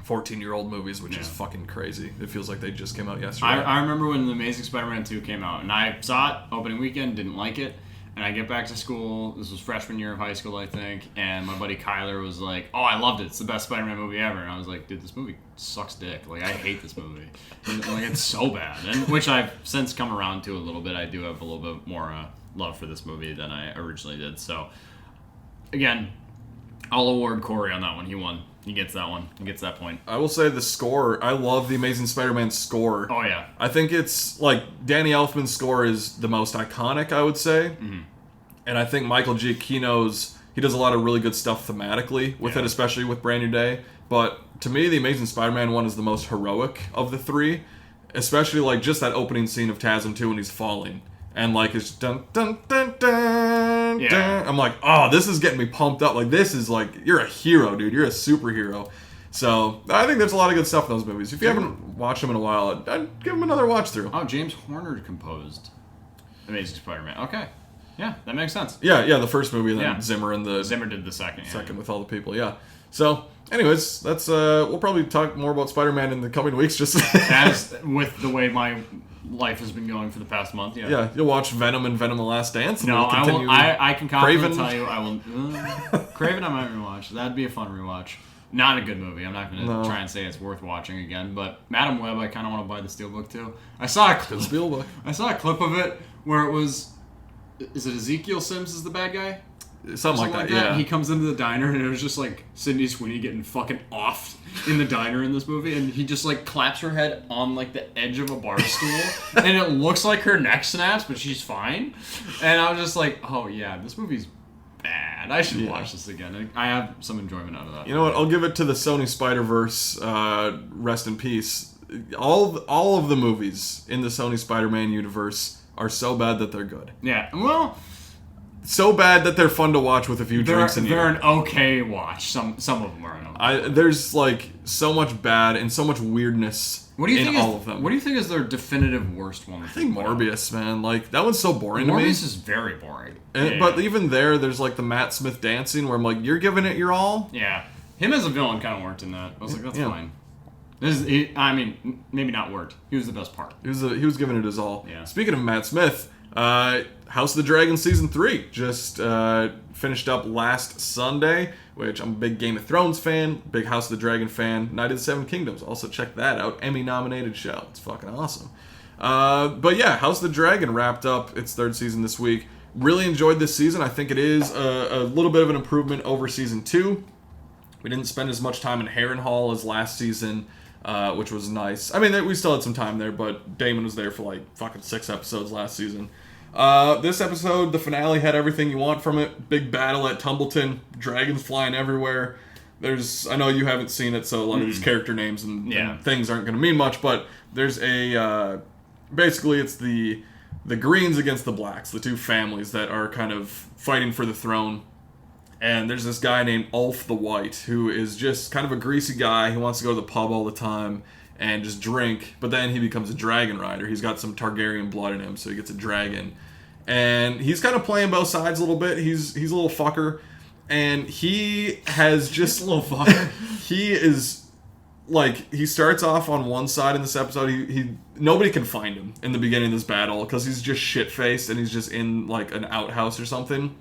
14-year-old movies, which is fucking crazy. It feels like they just came out yesterday. I remember when The Amazing Spider-Man 2 came out, and I saw it opening weekend, didn't like it. And I get back to school, this was freshman year of high school, I think, and my buddy Kyler was like, "Oh, I loved it, it's the best Spider-Man movie ever." And I was like, "Dude, this movie sucks dick. Like, I hate this movie. And, like, it's so bad." And which I've since come around to a little bit. I do have a little bit more love for this movie than I originally did. So, again, I'll award Corey on that one. He won. He gets that one. He gets that point. I will say the score, I love the Amazing Spider-Man score. Oh, yeah. I think it's, like, Danny Elfman's score is the most iconic, I would say. Mm-hmm. And I think Michael Giacchino's, he does a lot of really good stuff thematically with it, especially with Brand New Day. But to me, the Amazing Spider-Man one is the most heroic of the three. Especially, like, just that opening scene of TASM 2 when he's falling. And, like, it's dun, dun, dun, dun, dun. I'm like, oh, this is getting me pumped up. Like, this is, like, you're a hero, dude. You're a superhero. So, I think there's a lot of good stuff in those movies. If you haven't watched them in a while, I'd give them another watch through. Oh, James Horner composed Amazing Spider-Man. Okay. Yeah, that makes sense. Yeah, the first movie, and then Zimmer did the second with all the people. Yeah. So, anyways, that's we'll probably talk more about Spider-Man in the coming weeks. Just as with the way my life has been going for the past month. Yeah, you'll watch Venom and Venom: The Last Dance. And no, we'll continue I can confidently tell you, I will. Craven, I might rewatch. That'd be a fun rewatch. Not a good movie. I'm not going to try and say it's worth watching again. But Madam Web, I kind of want to buy the Steelbook too. I saw a clip of it where it was. Is it Ezekiel Sims is the bad guy? Something like that, yeah. He comes into the diner and it was just like Sydney Sweeney getting fucking offed in the diner in this movie, and he just like claps her head on like the edge of a bar stool, and it looks like her neck snaps, but she's fine. And I was just like, oh yeah, this movie's bad. I should watch this again. I have some enjoyment out of that. You know what? I'll give it to the Sony Spider-Verse. Rest in peace. All of the movies in the Sony Spider-Man universe are so bad that they're good. Yeah. Well. So bad that they're fun to watch with a few drinks in you. They're an okay watch. Some of them are an okay. There's like so much bad and so much weirdness in all of them. What do you think is their definitive worst one? I think Morbius, man. Like, that one's so boring to me. Morbius is very boring. But even there's like the Matt Smith dancing where I'm like, you're giving it your all? Yeah. Him as a villain kind of worked in that. I was like, that's fine. Maybe not worked. He was the best part. He was giving it his all. Yeah. Speaking of Matt Smith, House of the Dragon Season 3 just finished up last Sunday, which I'm a big Game of Thrones fan, big House of the Dragon fan, Knight of the Seven Kingdoms. Also check that out. Emmy-nominated show. It's fucking awesome. But yeah, House of the Dragon wrapped up its third season this week. Really enjoyed this season. I think it is a little bit of an improvement over Season 2. We didn't spend as much time in Harrenhal as last season, which was nice. I mean, we still had some time there, but Damon was there for like fucking 6 episodes last season. This episode, the finale, had everything you want from it. Big battle at Tumbleton, dragons flying everywhere. I know you haven't seen it, so a lot of these character names and things aren't going to mean much, but there's basically it's the Greens against the Blacks, the two families that are kind of fighting for the throne. And there's this guy named Ulf the White, who is just kind of a greasy guy who wants to go to the pub all the time and just drink, but then he becomes a dragon rider. He's got some Targaryen blood in him, so he gets a dragon. And he's kind of playing both sides a little bit. He's a little fucker. And he has just... a little fucker. He is... Like, he starts off on one side in this episode. Nobody can find him in the beginning of this battle because he's just shit-faced and he's just in, like, an outhouse or something.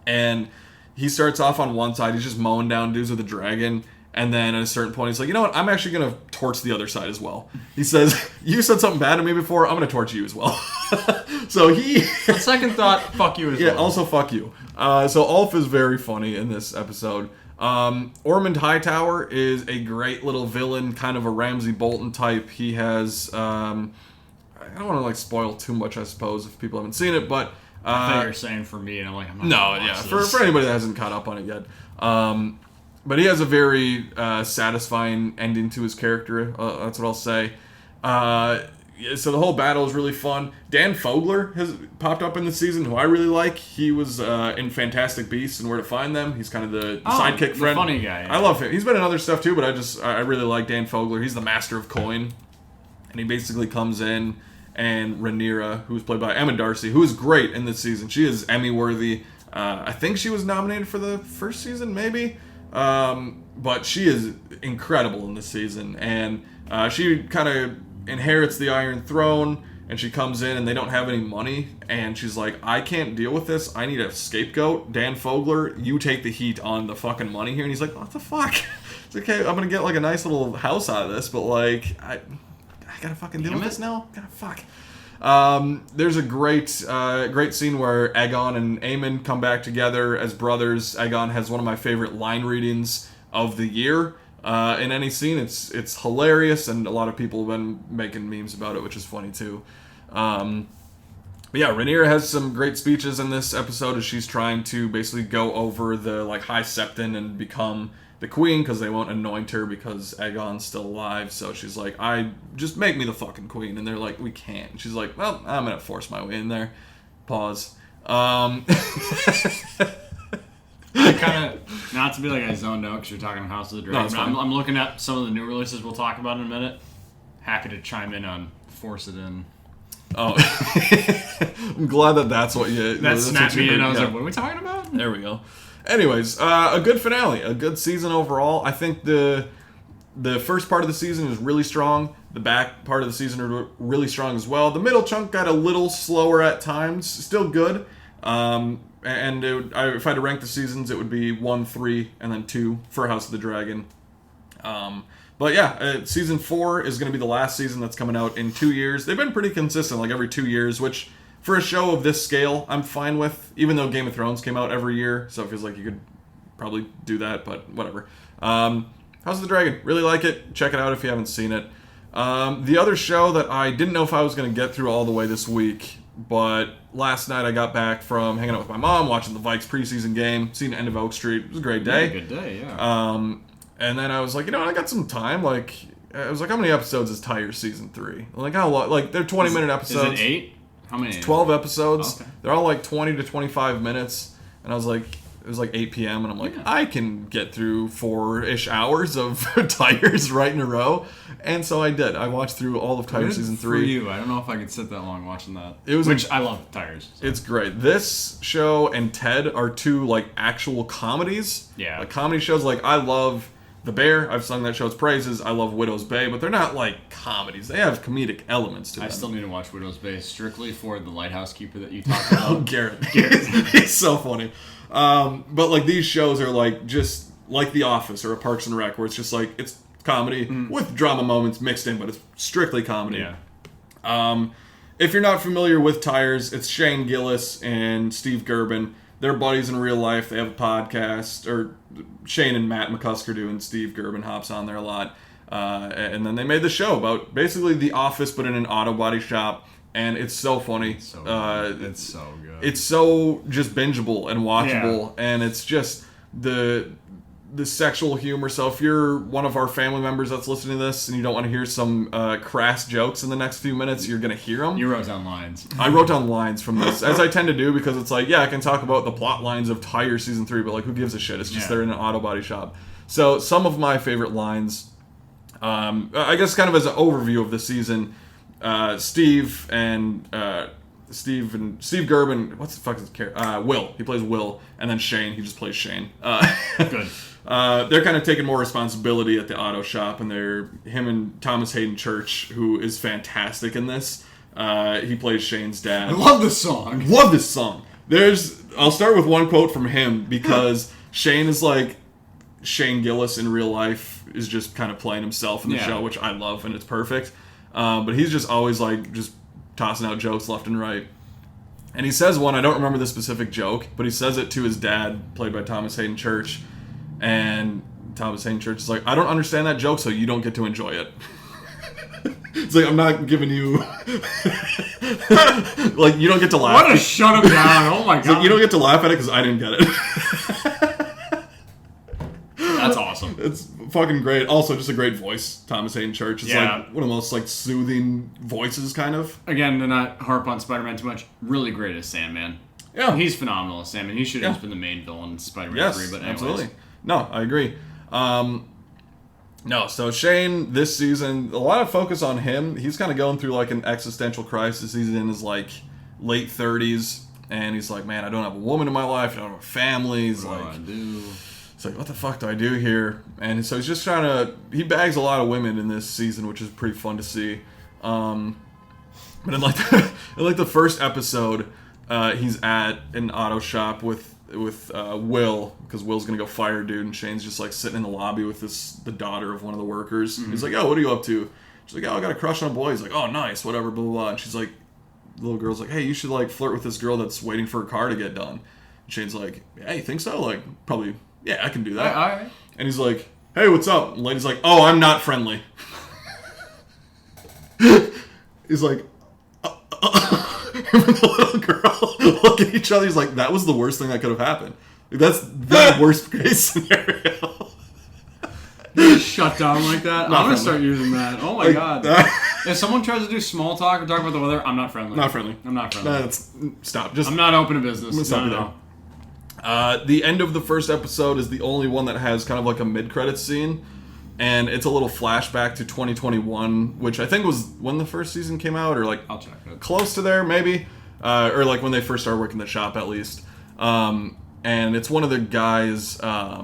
And he starts off on one side. He's just mowing down dudes with a dragon. And then at a certain point, he's like, you know what? I'm actually going to torch the other side as well. He says, you said something bad to me before. I'm going to torch you as well. So he... On second thought, fuck you as well. Yeah, also fuck you. So Ulf is very funny in this episode. Ormond Hightower is a great little villain, kind of a Ramsay Bolton type. He has... I don't want to like spoil too much, I suppose, if people haven't seen it, but... I thought you were saying for me, and I'm like, I'm not No, yeah, for anybody that hasn't caught up on it yet. But he has a very satisfying ending to his character. That's what I'll say. So the whole battle is really fun. Dan Fogler has popped up in the season, who I really like. He was in Fantastic Beasts and Where to Find Them. He's kind of the sidekick friend. The funny guy. Yeah. I love him. He's been in other stuff too, but I really like Dan Fogler. He's the master of coin. And he basically comes in, and Rhaenyra, who's played by Emma Darcy, who is great in this season. She is Emmy-worthy. I think she was nominated for the first season, maybe. But she is incredible in this season, and she kind of inherits the Iron Throne, and she comes in and they don't have any money, and she's like, I can't deal with this, I need a scapegoat. Dan Fogler, you take the heat on the fucking money here. And he's like, what the fuck? It's okay, I'm gonna get like a nice little house out of this, but like I gotta fucking deal with this now. Gotta fuck. There's a great scene where Aegon and Aemon come back together as brothers. Aegon has one of my favorite line readings of the year in any scene. It's hilarious, and a lot of people have been making memes about it, which is funny too. But yeah, Rhaenyra has some great speeches in this episode as she's trying to basically go over the like High Septon and become the queen, because they won't anoint her because Aegon's still alive. So she's like, I just make me the fucking queen. And they're like, we can't. And she's like, well, I'm gonna force my way in there. Pause. I kind of, not to be like I zoned out because you're talking House of the Dragon, No, but I'm looking at some of the new releases we'll talk about in a minute. Happy to chime in on Force It In. Oh, I'm glad that's what you... That snapped me in. I was like, what are we talking about? There we go. Anyways, a good finale. A good season overall. I think the first part of the season is really strong. The back part of the season are really strong as well. The middle chunk got a little slower at times. Still good. And if I had to rank the seasons, it would be 1, 3, and then 2 for House of the Dragon. But yeah, season 4 is going to be the last season that's coming out in 2 years. They've been pretty consistent, like every 2 years, which for a show of this scale, I'm fine with. Even though Game of Thrones came out every year, so it feels like you could probably do that, but whatever. House of the Dragon, really like it. Check it out if you haven't seen it. The other show that I didn't know if I was going to get through all the way this week, but last night I got back from hanging out with my mom, watching the Vikes preseason game, seeing End of Oak Street. It was a great day. Yeah, good day, yeah. And then I was like, I got some time. Like, I was like, how many episodes is Tire season 3? Like, how long? Like, they're 20-minute episodes. Is it 8? How many? It's 12 episodes. Okay. They're all like 20 to 25 minutes. And I was like, it was like 8 p.m. and I'm like, I can get through 4-ish hours of Tires right in a row. And so I did. I watched through all of Tire season 3. For you, I don't know if I could sit that long watching that. I love Tires. So. It's great. This show and Ted are two like actual comedies. Yeah. Like comedy shows. Like I love The Bear. I've sung that show's praises. I love Widow's Bay, but they're not like comedies. They have comedic elements to them. I still need to watch Widow's Bay strictly for the lighthouse keeper that you talked about. Garrett. He's so funny. But like these shows are like just like The Office or a Parks and Rec, where it's just like it's comedy with drama moments mixed in, but it's strictly comedy. Yeah. If you're not familiar with Tires, it's Shane Gillis and Steve Gerben. They're buddies in real life. They have a podcast, or Shane and Matt McCusker do, and Steve Gerben hops on there a lot. And then they made the show about basically The Office, but in an auto body shop. And it's so funny. It's so good. It's so just bingeable and watchable, and it's just the sexual humor. So if you're one of our family members that's listening to this and you don't want to hear some crass jokes in the next few minutes, you're going to hear them. You wrote down lines. I wrote down lines from this, as I tend to do, because it's like, I can talk about the plot lines of Tire Season 3, but like, who gives a shit? It's just they're in an auto body shop. So some of my favorite lines, I guess kind of as an overview of the season, Steve Gerben, what's the fuck is his character? Will. He plays Will, and then Shane. He just plays Shane. Good. They're kind of taking more responsibility at the auto shop, and him and Thomas Hayden Church, who is fantastic in this. He plays Shane's dad. I love this song. Love this song. I'll start with one quote from him, because Shane is like Shane Gillis in real life is just kind of playing himself in the show, which I love, and it's perfect. But he's just always like just tossing out jokes left and right. And he says one, I don't remember the specific joke, but he says it to his dad, played by Thomas Hayden Church. And Thomas Hayden Church is like, I don't understand that joke, so you don't get to enjoy it. It's like, I'm not giving you... like, you don't get to laugh. What a shut him down. Oh my god. Like, you don't get to laugh at it because I didn't get it. That's awesome. It's fucking great. Also, just a great voice. Thomas Hayden Church. It's like one of the most like soothing voices, kind of. Again, to not harp on Spider-Man too much, really great as Sandman. Yeah. He's phenomenal as Sandman. He should have just been the main villain in Spider-Man 3, but anyways. Absolutely. No, I agree. So Shane, this season, a lot of focus on him. He's kind of going through like an existential crisis. He's in his like late 30s, and he's like, man, I don't have a woman in my life. I don't have a family. He's like, I do. It's like, what the fuck do I do here? And so he's just trying to... He bags a lot of women in this season, which is pretty fun to see. But in like the first episode, he's at an auto shop with Will, because Will's gonna go fire dude, and Shane's just like sitting in the lobby with the daughter of one of the workers. Mm-hmm. He's like, "Oh, what are you up to?" She's like, "Oh, I got a crush on a boy." He's like, "Oh, nice, whatever, blah blah blah." And she's like, the little girl's like, "Hey, you should like flirt with this girl that's waiting for her car to get done." And Shane's like, "Yeah, you think so? Like, probably, yeah, I can do that." All right. And he's like, "Hey, what's up?" And the lady's like, "Oh, I'm not friendly." He's like, the little girl look at each other. He's like, that was the worst thing that could have happened. Like, that's the worst case scenario. Shut down like that? I'm going to start using that. Oh my god. If someone tries to do small talk or talk about the weather, I'm not friendly. Not friendly. I'm not friendly. Stop. I'm not open to business. No. The end of the first episode is the only one that has kind of like a mid-credits scene. And it's a little flashback to 2021, which I think was when the first season came out, or like I'll check it. Close to there, maybe, or like when they first started working the shop, at least. And it's one of the guys. I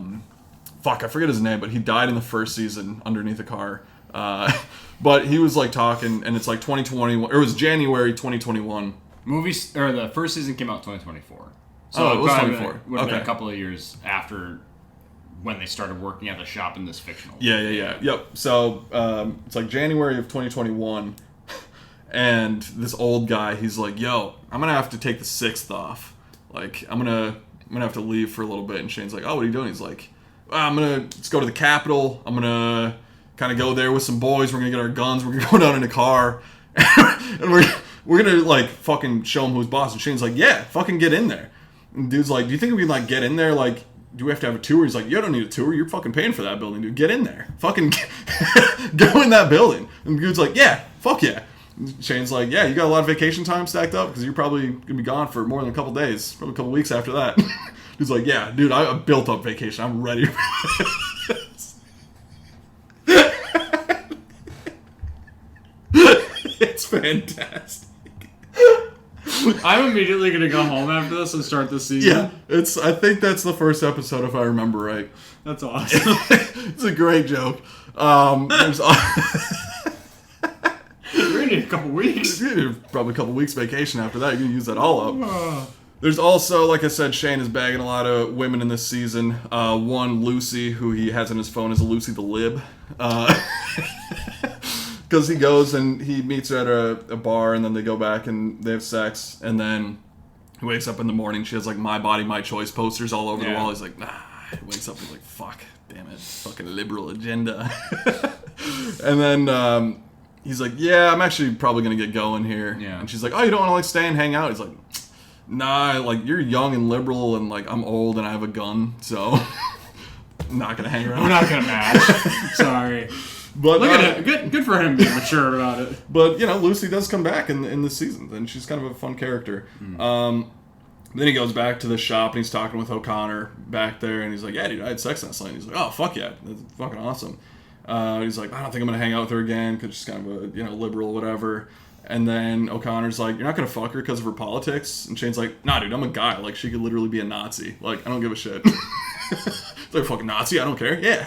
forget his name, but he died in the first season underneath a car. But he was like talking, and it's like 2021, or it was January 2021. Movies, or the first season came out 2024. So it was 24. Would have been a couple of years after when they started working at the shop in this fictional. Yeah. Yep. So it's like January of 2021, And this old guy, he's like, yo, I'm going to have to take the 6th off. Like, I'm gonna have to leave for a little bit. And Shane's like, oh, what are you doing? He's like, let's go to the Capitol. I'm going to kind of go there with some boys. We're going to get our guns. We're going to go down in a car. And we're going to, like, fucking show him who's boss. And Shane's like, yeah, fucking get in there. And dude's like, do you think we can, like, get in there? Like, do we have to have a tour? He's like, you don't need a tour. You're fucking paying for that building, dude. Get in there. Fucking go in that building. And dude's like, yeah, fuck yeah. Shane's like, yeah, you got a lot of vacation time stacked up because you're probably going to be gone for more than a couple days, probably a couple weeks after that. He's like, yeah, dude, I built up vacation. I'm ready for this. It's fantastic. I'm immediately going to go home after this and start the season. Yeah, I think that's the first episode if I remember right. That's awesome. It's a great joke. We're going to need a couple weeks. Probably a couple weeks vacation after that. You're going to use that all up. There's also, like I said, Shane is bagging a lot of women in this season. One, Lucy, who he has in his phone as Lucy the Lib. Because he goes and he meets her at a bar, and then they go back and they have sex. And then he wakes up in the morning. She has, like, My Body, My Choice posters all over the wall. He's like, nah. He wakes up and he's like, fuck, damn it. Fucking liberal agenda. And then he's like, yeah, I'm actually probably going to get going here. Yeah. And she's like, oh, you don't want to, like, stay and hang out? He's like, nah, like, you're young and liberal, and, like, I'm old and I have a gun, so I'm not going to hang around. We're not going to match. Sorry. But look at it. Good for him being mature about it. But, you know, Lucy does come back in this season, and she's kind of a fun character. Then he goes back to the shop, and he's talking with O'Connor back there, and he's like, yeah, dude, I had sex last night. And he's like, oh, fuck yeah, that's fucking awesome. He's like, I don't think I'm going to hang out with her again, because she's kind of a, you know, liberal, whatever. And then O'Connor's like, you're not going to fuck her because of her politics? And Shane's like, nah, dude, I'm a guy. Like, she could literally be a Nazi. Like, I don't give a shit. It's like, fucking Nazi? I don't care. Yeah.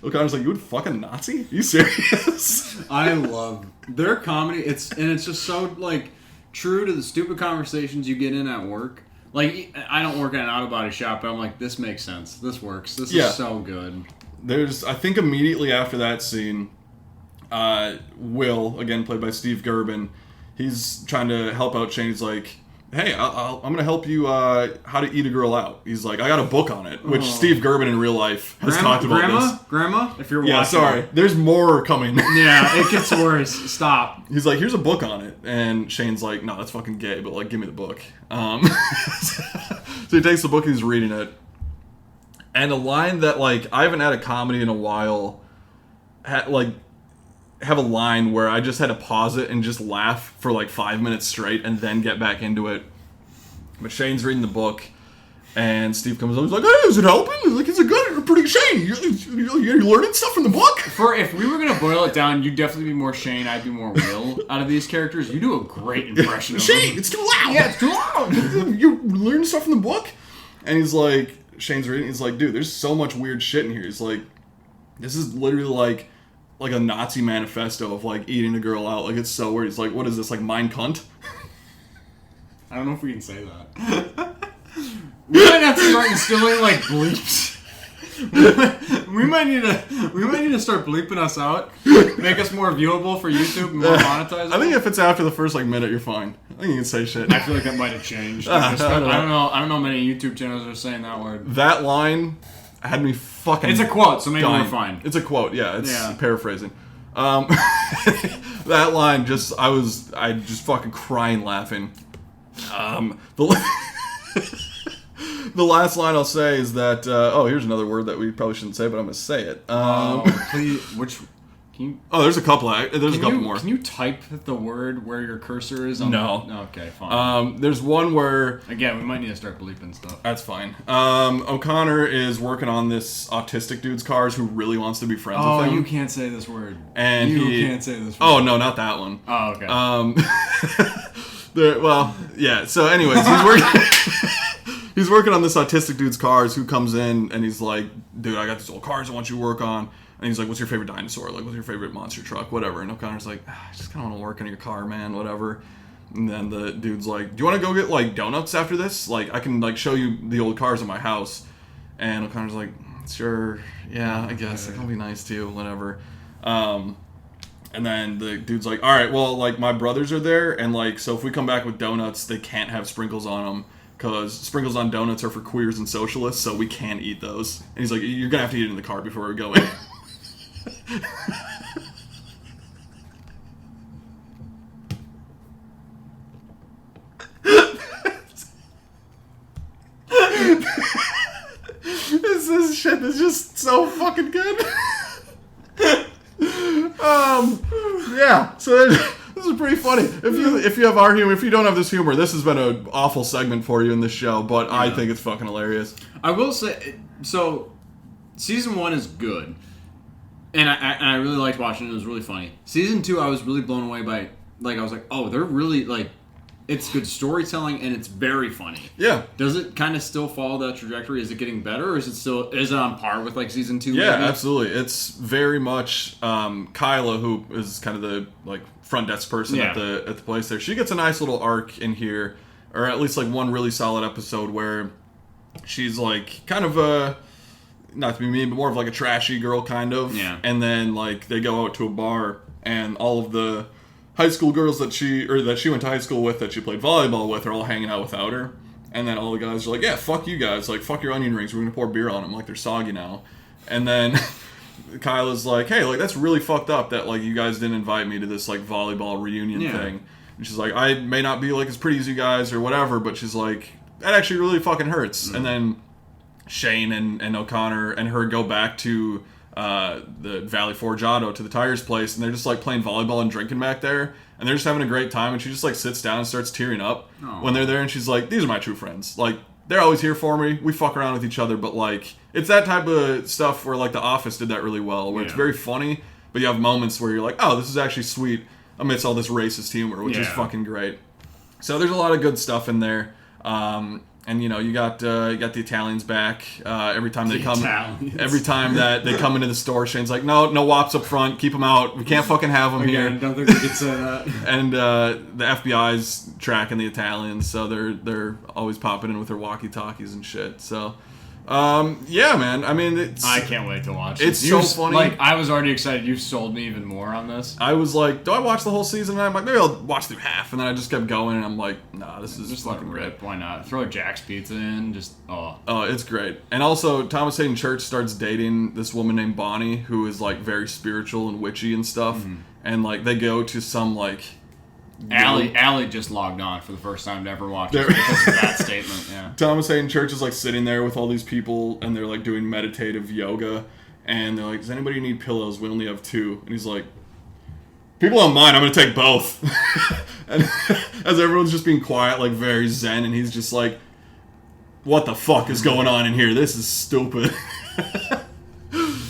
O'Connor's like, you would fuck a Nazi? Are you serious? I love their comedy. It's just so, like, true to the stupid conversations you get in at work. Like, I don't work at an auto body shop, but I'm like, this makes sense. This works. This is so good. I think immediately after that scene, Will, again played by Steve Gerben, he's trying to help out Shane. He's like, hey, I'm going to help you how to eat a girl out. He's like, I got a book on it, which Steve Gerben in real life has talked about this. Grandma, if you're watching. Yeah, sorry. There's more coming. Yeah, it gets worse. Stop. He's like, here's a book on it. And Shane's like, no, that's fucking gay, but, like, give me the book. So he takes the book and he's reading it. And a line that, like, I haven't had a comedy in a while, have a line where I just had to pause it and just laugh for like 5 minutes straight and then get back into it. But Shane's reading the book, and Steve comes up. He's like, "Hey, is it helping?" He's like, "It's a good, pretty Shane. You're learning stuff from the book." If we were gonna boil it down, you'd definitely be more Shane. I'd be more Will. Out of these characters, you do a great impression of Shane. him. It's too loud. Yeah, it's too loud. You learning stuff from the book, and he's like, Shane's reading. He's like, dude, there's so much weird shit in here. He's like, this is literally like a Nazi manifesto of, like, eating a girl out. Like, it's so weird. He's like, what is this, like, Mein Kampf? I don't know if we can say that. We might have to start instilling, like, bleeps. we might need to start bleeping us out. Make us more viewable for YouTube and more monetizable. I think if it's after the first, like, minute, you're fine. I think you can say shit. I feel like that might have changed. I don't know many YouTube channels are saying that word. That line had me fucking... It's a quote, so maybe dying. we're fine. It's a quote, yeah. It's paraphrasing. That line, I just fucking crying laughing. The last line I'll say is that, here's another word that we probably shouldn't say, but I'm going to say it. Please, can you... Oh, there's a couple more. Can you type the word where your cursor is? No. Okay, fine. There's one where... Again, we might need to start bleeping stuff. That's fine. O'Connor is working on this autistic dude's cars who really wants to be friends with him. Oh, you can't say this word. And you can't say this word. Oh, no, not that one. Oh, okay. So anyways, he's working on this autistic dude's cars who comes in and he's like, dude, I got these old cars I want you to work on. And he's like, what's your favorite dinosaur? Like, what's your favorite monster truck? Whatever. And O'Connor's like, I just kind of want to work on your car, man. Whatever. And then the dude's like, do you want to go get, like, donuts after this? Like, I can, like, show you the old cars in my house. And O'Connor's like, sure. Yeah, I guess. It'll be nice, too. Whatever. And then the dude's like, all right, well, like, my brothers are there, and, like, so if we come back with donuts, they can't have sprinkles on them, because sprinkles on donuts are for queers and socialists, so we can't eat those. And he's like, you're gonna have to eat it in the car before we go in. This shit is just so fucking good. Yeah, so this is pretty funny. If you have our humor, if you don't have this humor, this has been an awful segment for you in this show, but I think it's fucking hilarious. I will say, so season 1 is good, and I really liked watching it. It was really funny. Season 2, I was really blown away by, like, I was like, oh, they're really, like, it's good storytelling and it's very funny. Yeah. Does it kind of still follow that trajectory? Is it getting better, or is it on par with like season 2? Yeah, maybe? absolutely. It's very much Kyla, who is kind of the like front desk person at the place there. She gets a nice little arc in here, or at least like one really solid episode where she's like kind of a, not to be mean, but more of like a trashy girl kind of. Yeah. And then like they go out to a bar, and all of the high school girls that she went to high school with, that she played volleyball with, are all hanging out without her. And then all the guys are like, yeah, fuck you guys. Like, fuck your onion rings. We're going to pour beer on them. Like, they're soggy now. And then Kyla's like, hey, like, that's really fucked up that, like, you guys didn't invite me to this, like, volleyball reunion thing. And she's like, I may not be, like, as pretty as you guys or whatever, but she's like, that actually really fucking hurts. And then Shane and O'Connor and her go back to the Valley Forge Auto, to the tires place, and they're just like playing volleyball and drinking back there, and they're just having a great time, and she just like sits down and starts tearing up when they're there, and she's like, these are my true friends, like, they're always here for me, we fuck around with each other, but like, it's that type of stuff where like The Office did that really well, where it's very funny, but you have moments where you're like, oh, this is actually sweet amidst all this racist humor, which is fucking great. So there's a lot of good stuff in there. And you know, you got the Italians back every time they come. Every time that they come into the store, Shane's like, no wops up front, keep them out. We can't fucking have them here. I don't think we could say that. And the FBI's tracking the Italians, so they're always popping in with their walkie-talkies and shit. So. Yeah, man. I mean, I can't wait to watch it. It's so funny. Like, I was already excited. You've sold me even more on this. I was like, do I watch the whole season? And I'm like, maybe I'll watch through half. And then I just kept going, and I'm like, nah, this is just fucking rip. Why not? Throw a Jack's Pizza in. Oh, it's great. And also, Thomas Hayden Church starts dating this woman named Bonnie, who is like very spiritual and witchy and stuff. Mm-hmm. And like, they go to some like. Allie just logged on for the first time to ever watch it because of that statement. Yeah. Thomas Hayden Church is like sitting there with all these people, and they're like doing meditative yoga, and they're like, does anybody need pillows? We only have 2. And he's like, people don't mind, I'm gonna take both. And as everyone's just being quiet, like very zen, and he's just like, what the fuck is going on in here? This is stupid.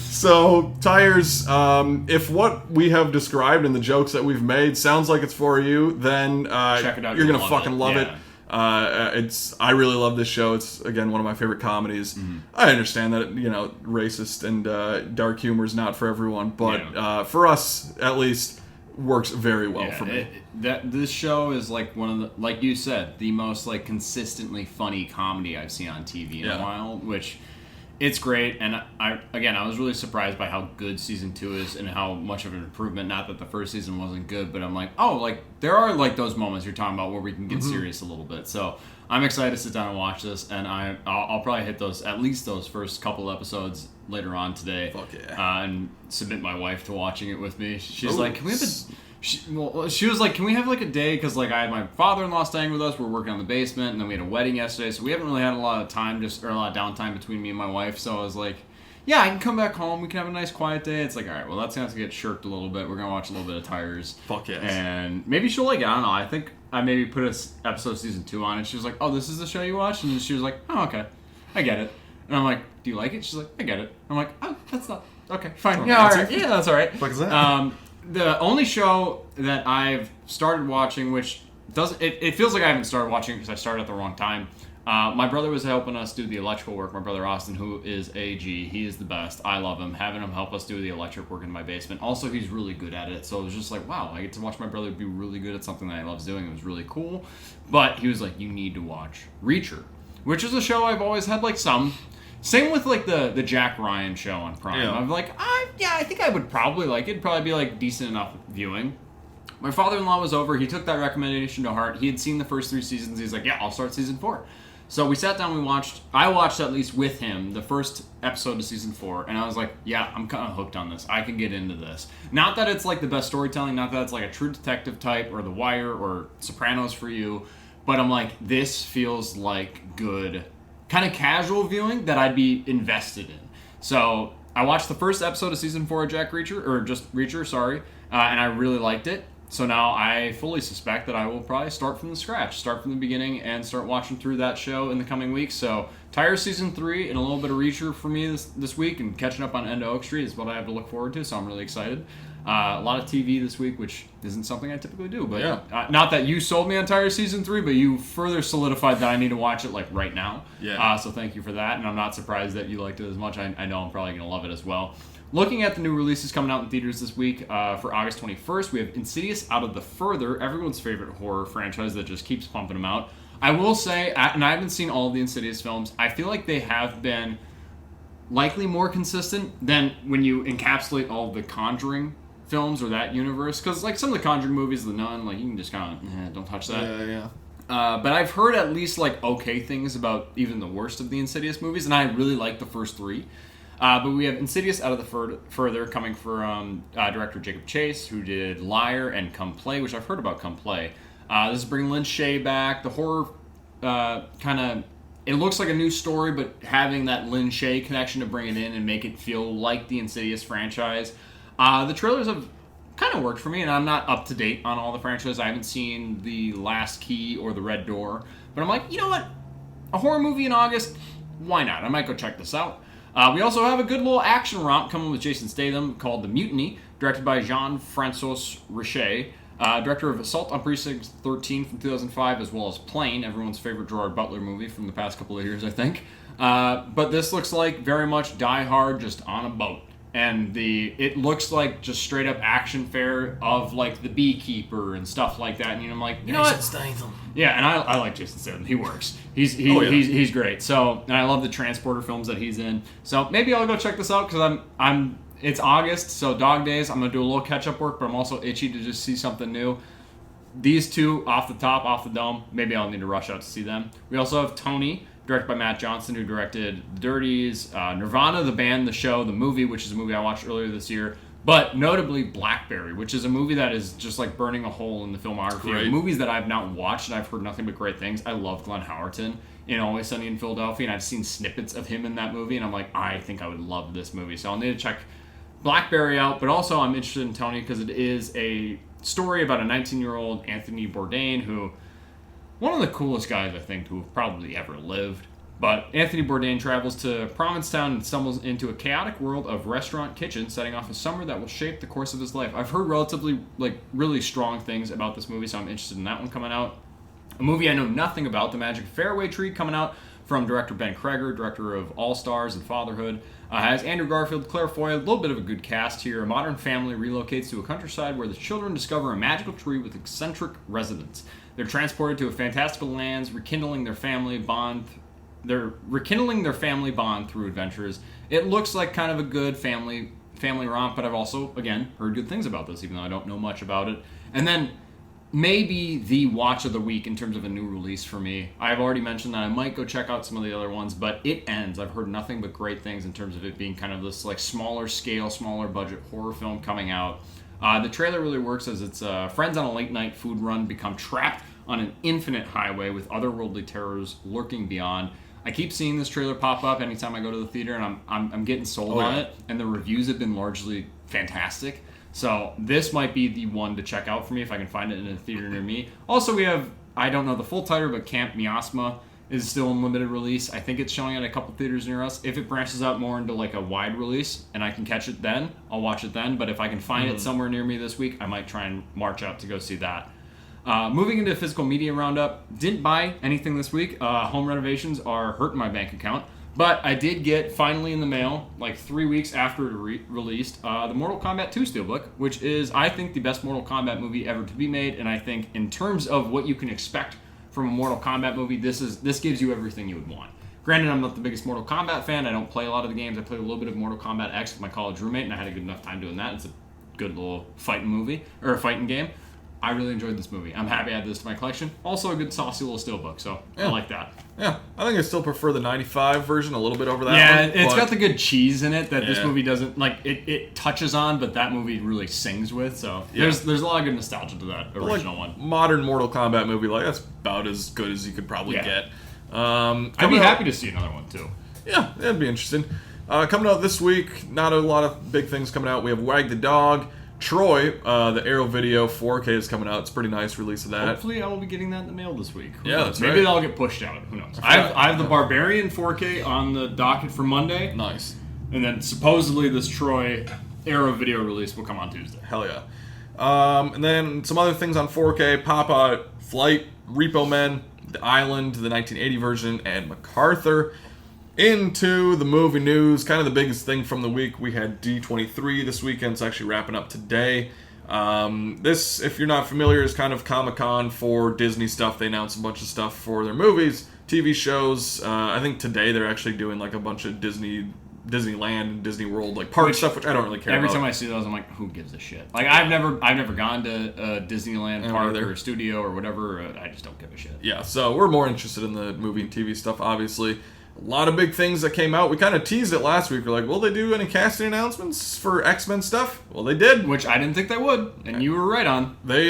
So, Tires, if what we have described and the jokes that we've made sounds like it's for you, then check it out. You're going to fucking love it. I really love this show. It's, again, one of my favorite comedies. Mm-hmm. I understand that, you know, racist and dark humor is not for everyone, but for us, at least, works very well for me. This show is like one of the, like you said, the most like consistently funny comedy I've seen on TV in a while, which... It's great, and I was really surprised by how good season 2 is and how much of an improvement. Not that the first season wasn't good, but I'm like, oh, like there are like those moments you're talking about where we can get serious a little bit. So I'm excited to sit down and watch this, and I'll probably hit at least those first couple episodes later on today. Fuck yeah. And submit my wife to watching it with me. She's like, can we have she was like, can we have like a day, because like I had my father-in-law staying with us, we're working on the basement, and then we had a wedding yesterday, so we haven't really had a lot of time, or a lot of downtime between me and my wife. So I was like, yeah, I can come back home, we can have a nice quiet day. It's like, all right, well, that's gonna have to get shirked a little bit. We're gonna watch a little bit of Tires. Fuck yes. And maybe she'll like it. I don't know, I think I maybe put a episode of season 2 on, and she was like, oh, this is the show you watched? And she was like, oh, okay, I get it. And I'm like, do you like it? She's like, I get it. I'm like, oh, that's not okay, fine. Yeah, all right. Yeah, that's all right. What is that? The only show that I've started watching, which doesn't, it feels like I haven't started watching because I started at the wrong time. My brother was helping us do the electrical work. My brother Austin, who is AG, he is the best. I love him. Having him help us do the electric work in my basement. Also, he's really good at it. So it was just like, wow, I get to watch my brother be really good at something that he loves doing. It was really cool. But he was like, you need to watch Reacher, which is a show I've always had like some Same with like the Jack Ryan show on Prime. Yeah. I'm like, I think I would probably like it. It'd probably be like decent enough viewing. My father-in-law was over. He took that recommendation to heart. He had seen the first 3 seasons. He's like, yeah, I'll start season 4. So we sat down. I watched at least with him the first episode of season 4, and I was like, yeah, I'm kind of hooked on this. I can get into this. Not that it's like the best storytelling. Not that it's like a True Detective type or The Wire or Sopranos for you. But I'm like, this feels like good, kind of casual viewing that I'd be invested in. So I watched the first episode of season 4 of Jack Reacher, or just Reacher, sorry, and I really liked it. So now I fully suspect that I will probably start from the beginning, and start watching through that show in the coming weeks. So Tire season 3 and a little bit of Reacher for me this week, and catching up on End of Oak Street is what I have to look forward to. So I'm really excited. A lot of TV this week, which isn't something I typically do. But yeah. Not that you sold me on Tire season 3, but you further solidified that I need to watch it like right now. Yeah. So thank you for that, and I'm not surprised that you liked it as much. I know I'm probably going to love it as well. Looking at the new releases coming out in theaters this week, for August 21st, we have Insidious Out of the Further, everyone's favorite horror franchise that just keeps pumping them out. I will say, and I haven't seen all of the Insidious films, I feel like they have been likely more consistent than when you encapsulate all of the Conjuring films or that universe. Because like some of the Conjuring movies, The Nun, like you can just kind of, don't touch that. Yeah. But I've heard at least like okay things about even the worst of the Insidious movies, and I really like the first 3. But we have Insidious Out of the Further coming from director Jacob Chase, who did Liar and Come Play, which I've heard about Come Play. This is bringing Lynn Shay back. The horror kind of, it looks like a new story, but having that Lynn Shay connection to bring it in and make it feel like the Insidious franchise. The trailers have kind of worked for me, and I'm not up to date on all the franchises. I haven't seen The Last Key or The Red Door. But I'm like, you know what? A horror movie in August? Why not? I might go check this out. We also have a good little action romp coming with Jason Statham called The Mutiny, directed by Jean-Francois Richet, director of Assault on Precinct 13 from 2005, as well as Plane, everyone's favorite Gerard Butler movie from the past couple of years, I think. But this looks like very much Die Hard, just on a boat. And it looks like just straight up action fare of like The Beekeeper and stuff like that. And I'm like, you know what? Statham. Yeah, and I like Jason Statham. He works. He's great. So, and I love the Transporter films that he's in. So maybe I'll go check this out because it's August, so Dog Days. I'm gonna do a little catch up work, but I'm also itchy to just see something new. These two off the dome. Maybe I'll need to rush out to see them. We also have Tony, directed by Matt Johnson, who directed The Dirties, Nirvana, the band, the show, the movie, which is a movie I watched earlier this year. But notably Blackberry, which is a movie that is just like burning a hole in the filmography of movies that I've not watched, and I've heard nothing but great things. I love Glenn Howerton in Always Sunny in Philadelphia, and I've seen snippets of him in that movie, and I'm like, I think I would love this movie. So I'll need to check Blackberry out, but also I'm interested in Tony because it is a story about a 19-year-old Anthony Bourdain, who, one of the coolest guys I think to have probably ever lived. But Anthony Bourdain travels to Provincetown and stumbles into a chaotic world of restaurant kitchens, setting off a summer that will shape the course of his life. I've heard relatively, really strong things about this movie, so I'm interested in that one coming out. A movie I know nothing about, The Magic Fairway Tree, coming out from director Ben Kreger, director of All Stars and Fatherhood. Has Andrew Garfield, Claire Foy, a little bit of a good cast here. A modern family relocates to a countryside where the children discover a magical tree with eccentric residents. They're transported to a fantastical lands, rekindling their family bond through adventures. It looks like kind of a good family romp, but I've also, again, heard good things about this, even though I don't know much about it. And then maybe the watch of the week in terms of a new release for me. I've already mentioned that I might go check out some of the other ones, but It Ends. I've heard nothing but great things in terms of it being kind of this like smaller scale, smaller budget horror film coming out. The trailer really works as it's friends on a late night food run become trapped on an infinite highway with otherworldly terrors lurking beyond. I keep seeing this trailer pop up anytime I go to the theater, and I'm getting sold on it, and the reviews have been largely fantastic. So this might be the one to check out for me if I can find it in a theater near me. Also, we have, I don't know the full title, but Camp Miasma is still in limited release. I think it's showing at a couple theaters near us. If it branches out more into like a wide release and I can catch it then, I'll watch it then. But if I can find it somewhere near me this week, I might try and march out to go see that. Moving into physical media roundup, didn't buy anything this week. Home renovations are hurting my bank account. But I did get, finally in the mail, like 3 weeks after it released, the Mortal Kombat 2 Steelbook, which is, I think, the best Mortal Kombat movie ever to be made. And I think in terms of what you can expect from a Mortal Kombat movie, this gives you everything you would want. Granted, I'm not the biggest Mortal Kombat fan. I don't play a lot of the games. I played a little bit of Mortal Kombat X with my college roommate, and I had a good enough time doing that. It's a good little fighting movie, or a fighting game. I really enjoyed this movie. I'm happy I added this to my collection. Also a good saucy little steelbook, so I like that. Yeah, I think I still prefer the 95 version a little bit over that one. Yeah, it's got the good cheese in it that this movie doesn't, like, it touches on, but that movie really sings with, so there's a lot of good nostalgia to that original one. Modern Mortal Kombat movie, like, that's about as good as you could probably get. I'd be happy to see another one, too. Yeah, that'd be interesting. Coming out this week, not a lot of big things coming out. We have Wag the Dog. Troy, the Arrow Video 4K is coming out. It's a pretty nice release of that. Hopefully I will be getting that in the mail this week. Yeah, that's Maybe right. that'll get pushed out. Who knows? I have the Barbarian 4K on the docket for Monday. Nice. And then supposedly this Troy Arrow Video release will come on Tuesday. Hell yeah. And then some other things on 4K. Pop Out, Flight, Repo Men, The Island, the 1980 version, and MacArthur. Into the movie news, kind of the biggest thing from the week, we had D23 this weekend. It's actually wrapping up today. This, if you're not familiar, is kind of Comic-Con for Disney stuff. They announced a bunch of stuff for their movies, TV shows. I think today they're actually doing like a bunch of Disneyland and Disney World like park stuff, which I don't really care about. Every time I see those, I'm like, who gives a shit? Like I've never gone to a Disneyland park or a studio or whatever. I just don't give a shit. Yeah, so we're more interested in the movie and TV stuff, obviously. A lot of big things that came out. We kind of teased it last week. We're like, will they do any casting announcements for X-Men stuff? Well, they did. Which I didn't think they would, and you were right on. They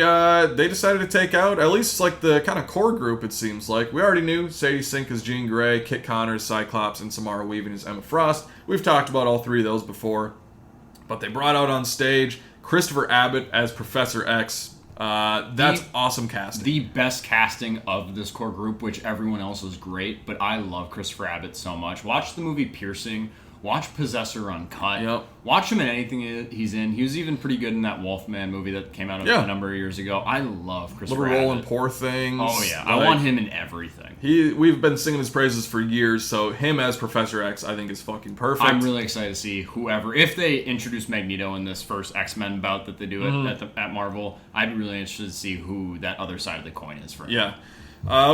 decided to take out, at least like the kind of core group, it seems like. We already knew Sadie Sink as Jean Grey, Kit Connor as Cyclops, and Samara Weaving as Emma Frost. We've talked about all three of those before. But they brought out on stage Christopher Abbott as Professor X. That's awesome casting. The best casting of this core group, which everyone else was great, but I love Christopher Abbott so much. Watch the movie Piercing. Watch Possessor Uncut. Yep. Watch him in anything he's in. He was even pretty good in that Wolfman movie that came out a number of years ago. I love Christopher Little Abbott. Roll and Poor Things. Oh yeah, I want him in everything. We've been singing his praises for years, so him as Professor X, I think, is fucking perfect. I'm really excited to see whoever, if they introduce Magneto in this first X-Men bout that they do at Marvel, I'd be really interested to see who that other side of the coin is for him. Yeah.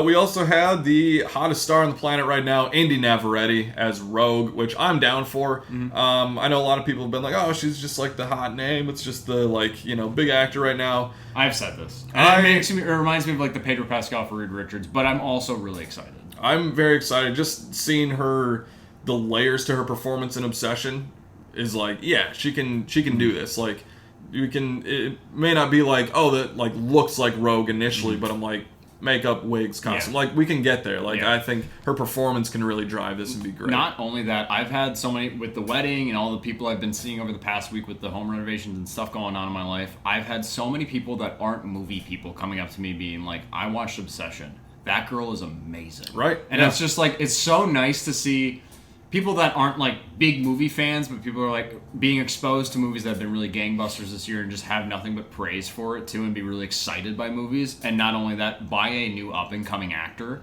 We also had the hottest star on the planet right now, Indy Navarrete, as Rogue, which I'm down for. I know a lot of people have been like, oh, she's just like the hot name. It's just the, like, you know, big actor right now. I've said this. And it reminds me of like the Pedro Pascal for Reed Richards, but I'm also really excited. I'm very excited. Just seeing her, the layers to her performance in Obsession is like, yeah, she can do this. Like, it may not be like, oh, that like looks like Rogue initially, but I'm like, makeup, wigs, costume. Like, we can get there. Like, I think her performance can really drive this and be great. Not only that, I've had so many, with the wedding and all the people I've been seeing over the past week with the home renovations and stuff going on in my life, I've had so many people that aren't movie people coming up to me being like, I watched Obsession. That girl is amazing. Right. And it's just like, it's so nice to see people that aren't like big movie fans, but people are like being exposed to movies that have been really gangbusters this year and just have nothing but praise for it too, and be really excited by movies. And not only that, by a new up and coming actor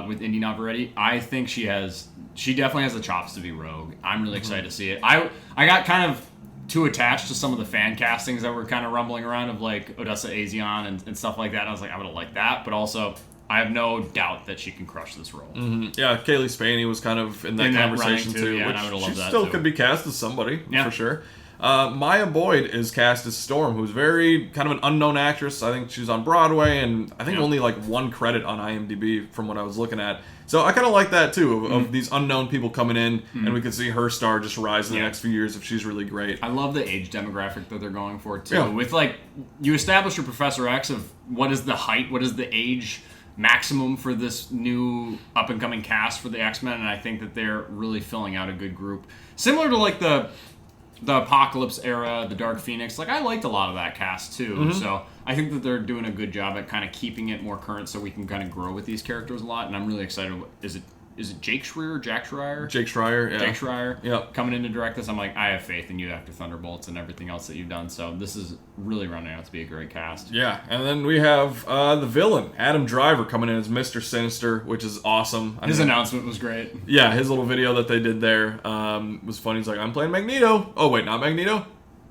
with Indy Navarrete. I think she definitely has the chops to be Rogue. I'm really excited to see it. I got kind of too attached to some of the fan castings that were kind of rumbling around of like Odessa Azion and stuff like that. And I was like, I would have liked that, but also I have no doubt that she can crush this role. Yeah, Kaylee Spaney was kind of in that conversation too. Yeah, which and I would have loved that still too. could be cast as somebody, for sure. Maya Boyd is cast as Storm, who's very kind of an unknown actress. I think she's on Broadway, and I think only like one credit on IMDb from what I was looking at. So I kind of like that too, of these unknown people coming in, and we could see her star just rise in the next few years if she's really great. I love the age demographic that they're going for too. Yeah. With like, you establish your Professor X of what is the height, what is the age maximum for this new up and coming cast for the X-Men, and I think that they're really filling out a good group. Similar to like the Apocalypse era, the Dark Phoenix. Like, I liked a lot of that cast too. So I think that they're doing a good job at kind of keeping it more current so we can kind of grow with these characters a lot, and I'm really excited. Is it Jake Schreier? Jack Schreier? Jake Schreier, yeah. Jake Schreier Yep. coming in to direct this. I'm like, I have faith in you after Thunderbolts and everything else that you've done. So this is really running out to be a great cast. Yeah, and then we have the villain, Adam Driver, coming in as Mr. Sinister, which is awesome. His announcement was great. Yeah, his little video that they did there was funny. He's like, I'm playing Magneto. Oh, wait, not Magneto?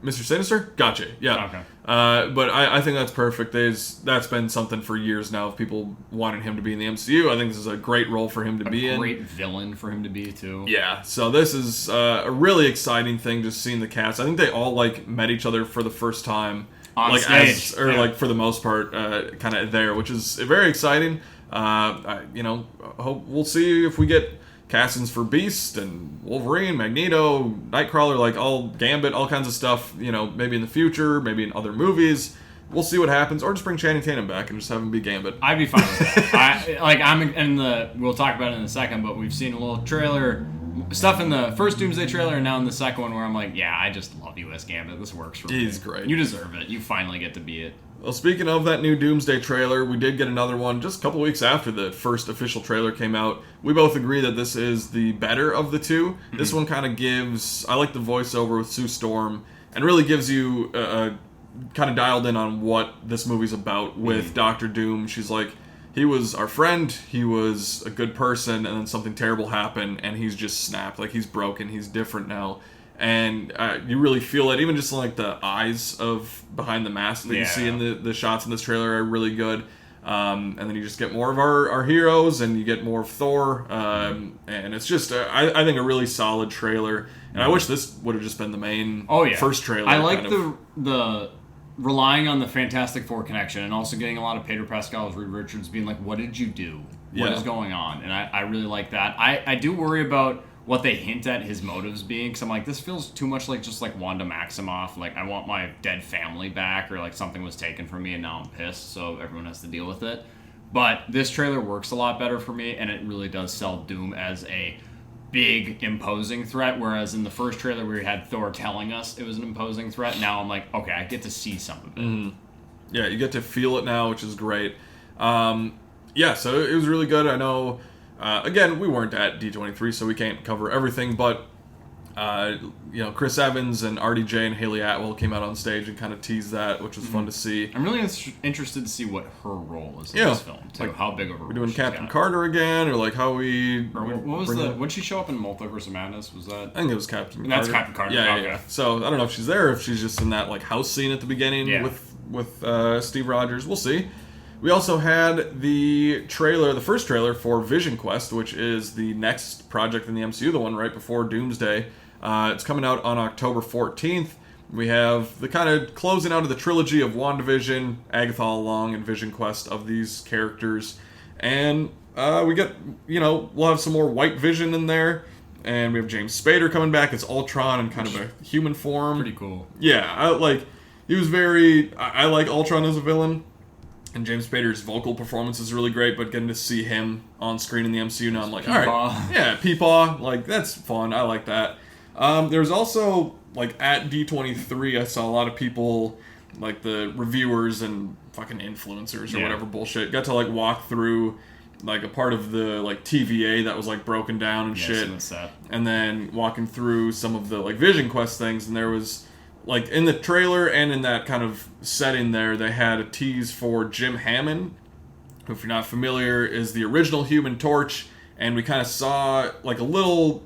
Mr. Sinister? Gotcha. Yeah. Okay. But I think that's perfect. That's been something for years now of people wanting him to be in the MCU. I think this is a great role for him to be in. A great villain for him to be, too. Yeah. So this is a really exciting thing, just seeing the cast. I think they all, like, met each other for the first time. On stage. Like, for the most part, kind of there, which is very exciting. Hope we'll see if we get castings for Beast and Wolverine, Magneto, Nightcrawler, like all Gambit, all kinds of stuff, maybe in the future, maybe in other movies. We'll see what happens, or just bring Channing Tatum back and just have him be Gambit. I'd be fine with that. We'll talk about it in a second, but we've seen a little trailer, stuff in the first Doomsday trailer and now in the second one where I'm like, yeah, I just love you as Gambit. This works for me. He's great. You deserve it. You finally get to be it. Well, speaking of that new Doomsday trailer, we did get another one just a couple weeks after the first official trailer came out. We both agree that this is the better of the two. Mm-hmm. This one kind of I like the voiceover with Sue Storm, and really gives you kind of dialed in on what this movie's about with Doctor Doom. She's like, he was our friend, he was a good person, and then something terrible happened, and he's just snapped. Like, he's broken, he's different now. And you really feel it, even just like the eyes of behind the mask that you see in the shots in this trailer are really good. And then you just get more of our heroes, and you get more of Thor. And it's just, I think, a really solid trailer. And I wish this would have just been the main first trailer. I like the relying on the Fantastic Four connection, and also getting a lot of Pedro Pascal as Reed Richards being like, what did you do? What is going on? And I really like that. I do worry about what they hint at his motives being, because I'm like, this feels too much like just like Wanda Maximoff, like I want my dead family back, or like something was taken from me and now I'm pissed, so everyone has to deal with it. But this trailer works a lot better for me, and it really does sell Doom as a big, imposing threat, whereas in the first trailer we had Thor telling us it was an imposing threat. Now I'm like, okay, I get to see some of it. Mm-hmm. Yeah, you get to feel it now, which is great. So it was really good. I know, again, we weren't at D23, so we can't cover everything, but Chris Evans and RDJ and Haley Atwell came out on stage and kind of teased that, which was fun to see. I'm really interested to see what her role is in this film, too. Like, how big of a role we're doing Captain Carter again, or like how we... When she show up in Multiverse of Madness? Was that... I think it was Captain Carter. That's Captain Carter. Yeah. So I don't know if she's there, or if she's just in that like house scene at the beginning with Steve Rogers. We'll see. We also had the first trailer for Vision Quest, which is the next project in the MCU, the one right before Doomsday. It's coming out on October 14th. We have the kind of closing out of the trilogy of WandaVision, Agatha All Along, and Vision Quest of these characters. And we get, we'll have some more White Vision in there. And we have James Spader coming back as Ultron in kind of a human form. Pretty cool. Yeah, I like Ultron as a villain. And James Spader's vocal performance is really great, but getting to see him on screen in the MCU now, I'm like, all right. Yeah, Peepaw. Like, that's fun. I like that. There's also, like, at D23, I saw a lot of people, like the reviewers and fucking influencers or whatever bullshit, got to, like, walk through, like, a part of the, like, TVA that was, like, broken down and shit. And then walking through some of the, like, Vision Quest things, and there was... Like, in the trailer and in that kind of setting there, they had a tease for Jim Hammond, who, if you're not familiar, is the original Human Torch, and we kind of saw, like, a little